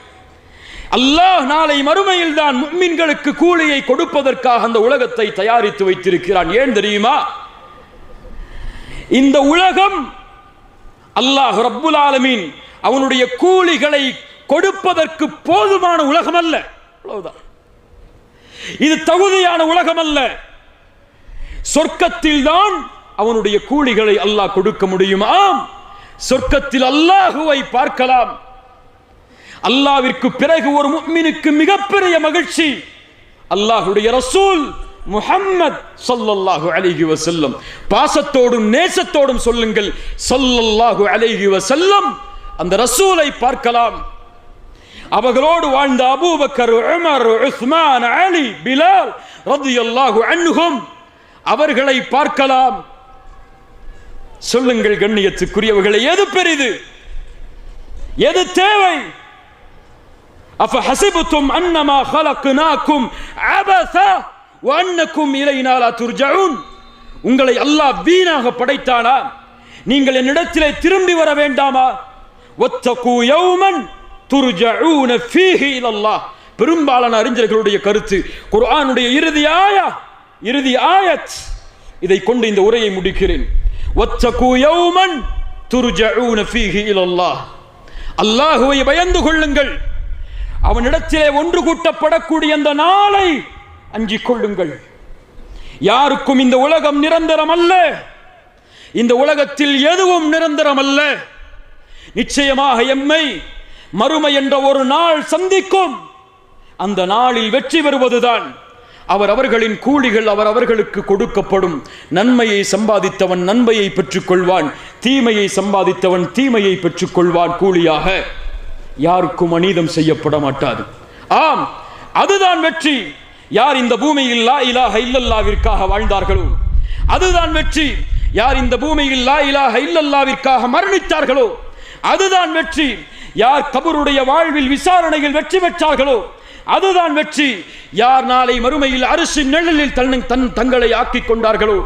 அல்லாஹ் நாளை மறுமையில் தான் முஃமின்களுக்கு கூலியை கொடுப்பதற்காக அந்த உலகத்தை தயாரித்து வைத்திருக்கிறான். ஏன் தெரியுமா? இந்த உலகம் அல்லாஹ் ரப்புல் ஆலமீன் அவனுடைய கூலிகளை கொடுப்பதற்கு போதுமான உலகம் அல்ல. அவ்வளவுதான். இது தகுதியான உலகம் அல்ல. சொர்க்கத்தில் தான் அவனுடைய கூலிகளை அல்லாஹ் கொடுக்க முடியும். ஆம், சொர்க்கத்தில் அல்லாஹுவை பார்க்கலாம். அல்லாஹ்விற்கு பிறகு ஒரு முஃமினுக்கு மிகப்பெரிய மகிழ்ச்சி, அல்லாஹ்வுடைய ரசூல் முஹம்மத் ஸல்லல்லாஹு அலைஹி வஸல்லம். பாசத்தோடும் நேசத்தோடும் சொல்லுங்கள், ஸல்லல்லாஹு அலைஹி வஸல்லம். அந்த ரசூலை பார்க்கலாம். அவர்களோடு வாழ்ந்த அபூபக்கர், உமர், உஸ்மான், அலி, பிலால் ரலியல்லாஹு அன்ஹும், அவர்களை பார்க்கலாம். சொல்லுங்கள் கண்ணியத்துக்குரியவர்களே, எது பெரிது? எது தேவை? அஃபஹஸிபதும் அன்னமா خلقناكم அபஸா வஅன்னக்கும் இலைனா லா துர்ஜஊன். உங்களை அல்லாஹ் வீணாக படைத்தானா? நீங்கள் என்னிடத்திலே திரும்பி வர வேண்டாமா? வத்தகு யௌமன் துர்ஜஊன ஃபீஹி இலல்லாஹ். பெரும்பாலான அறிஞர்களுடைய கருத்து, குர்ஆனுடைய இறுதி ஆயத். இதை கொண்டு இந்த உரையை முடிக்கிறேன். வத்தகு யௌமன் துர்ஜஊன ஃபீஹி இலல்லாஹ். அல்லாஹ்வை பயந்து கொள்ளுங்கள். அவனிடத்திலே ஒன்று கூட்டப்படக்கூடிய அந்த நாளை அஞ்சிக் கொள்ளுங்கள். யாருக்கும் இந்த உலகம் நிரந்தரம் அல்ல. இந்த உலகத்தில் எதுவும் நிரந்தரம் அல்ல. நிச்சயமாக எம்மை மறுமை என்ற ஒரு நாள் சந்திக்கும். அந்த நாளில் வெற்றி பெறுவதுதான் அவர்களின் கூலிகள் அவர்களுக்கு கொடுக்கப்படும். நன்மையை சம்பாதித்தவன் நன்மையை பெற்றுக் கொள்வான், தீமையை சம்பாதித்தவன் தீமையை பெற்றுக் கொள்வான். கூலியாக யாருக்கும் அநீதம் செய்யப்பட மாட்டாது. ஆம், அதுதான் வெற்றி. யார் இந்த பூமியில் லா இலாஹ இல்லல்லாஹ்விற்காக வாழ்ந்தார்களோ அதுதான் வெற்றி. யார் இந்த பூமியில் லா இலாஹ இல்லல்லாஹ்விற்காக மரணித்தார்களோ அதுதான் வெற்றி. யார் கபருடைய வாழ்வில் விசாரணையில் வெற்றி பெற்றார்களோ அதுதான் வெற்றி. யார் நாளை மறுமையில் அரிசின் நிழலில் தங்களை ஆக்கிக் கொண்டார்களோ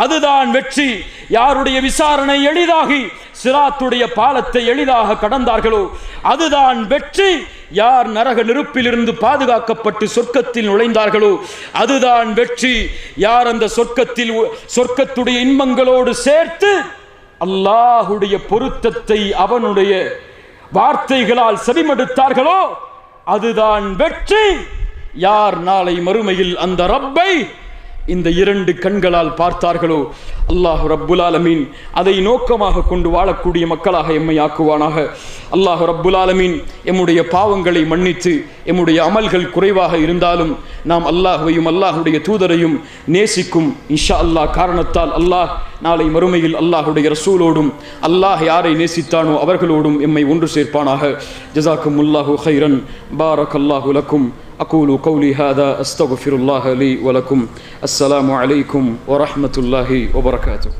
அதுதான் வெற்றி. யாருடைய விசாரணை எளிதாகி சிராத்துடைய பாலத்தை எளிதாக கடந்தார்களோ அதுதான் வெற்றி. யார் நரக நெருப்பிலிருந்து பாதுகாக்கப்பட்டு சொர்க்கத்தில் நுழைந்தார்களோ அதுதான் வெற்றி. யார் அந்த சொர்க்கத்துடைய இன்பங்களோடு சேர்த்து அல்லாஹுடைய பொருத்தத்தை அவனுடைய வார்த்தைகளால் செவிமடுத்தார்களோ அதுதான் வெற்றி. யார் நாளை மறுமையில் அந்த ரப்பை இந்த இரண்டு கண்களால் பார்த்தார்களோ அல்லாஹ் ரப்புல் ஆலமீன் அதை நோக்கமாக கொண்டு வாழக்கூடிய மக்களாக எம்மை ஆக்குவானாக. அல்லாஹ் ரப்புல் ஆலமீன் எம்முடைய பாவங்களை மன்னித்து எம்முடைய அமல்கள் குறைவாக இருந்தாலும் நாம் அல்லாஹ்வையும் அல்லாஹுடைய தூதரையும் நேசிக்கும் இன்ஷா அல்லாஹ் காரணத்தால் அல்லாஹ் நாளை மறுமையில் அல்லாஹுடைய ரசூலோடும் அல்லாஹ் யாரை நேசித்தானோ அவர்களோடும் எம்மை ஒன்று சேர்ப்பானாக. ஜஸாக்குமுல்லாஹு கைரன். பாரக்கல்லாஹு லக்கும். أقول قولي هذا أستغفر الله لي ولكم. السلام عليكم ورحمة الله وبركاته.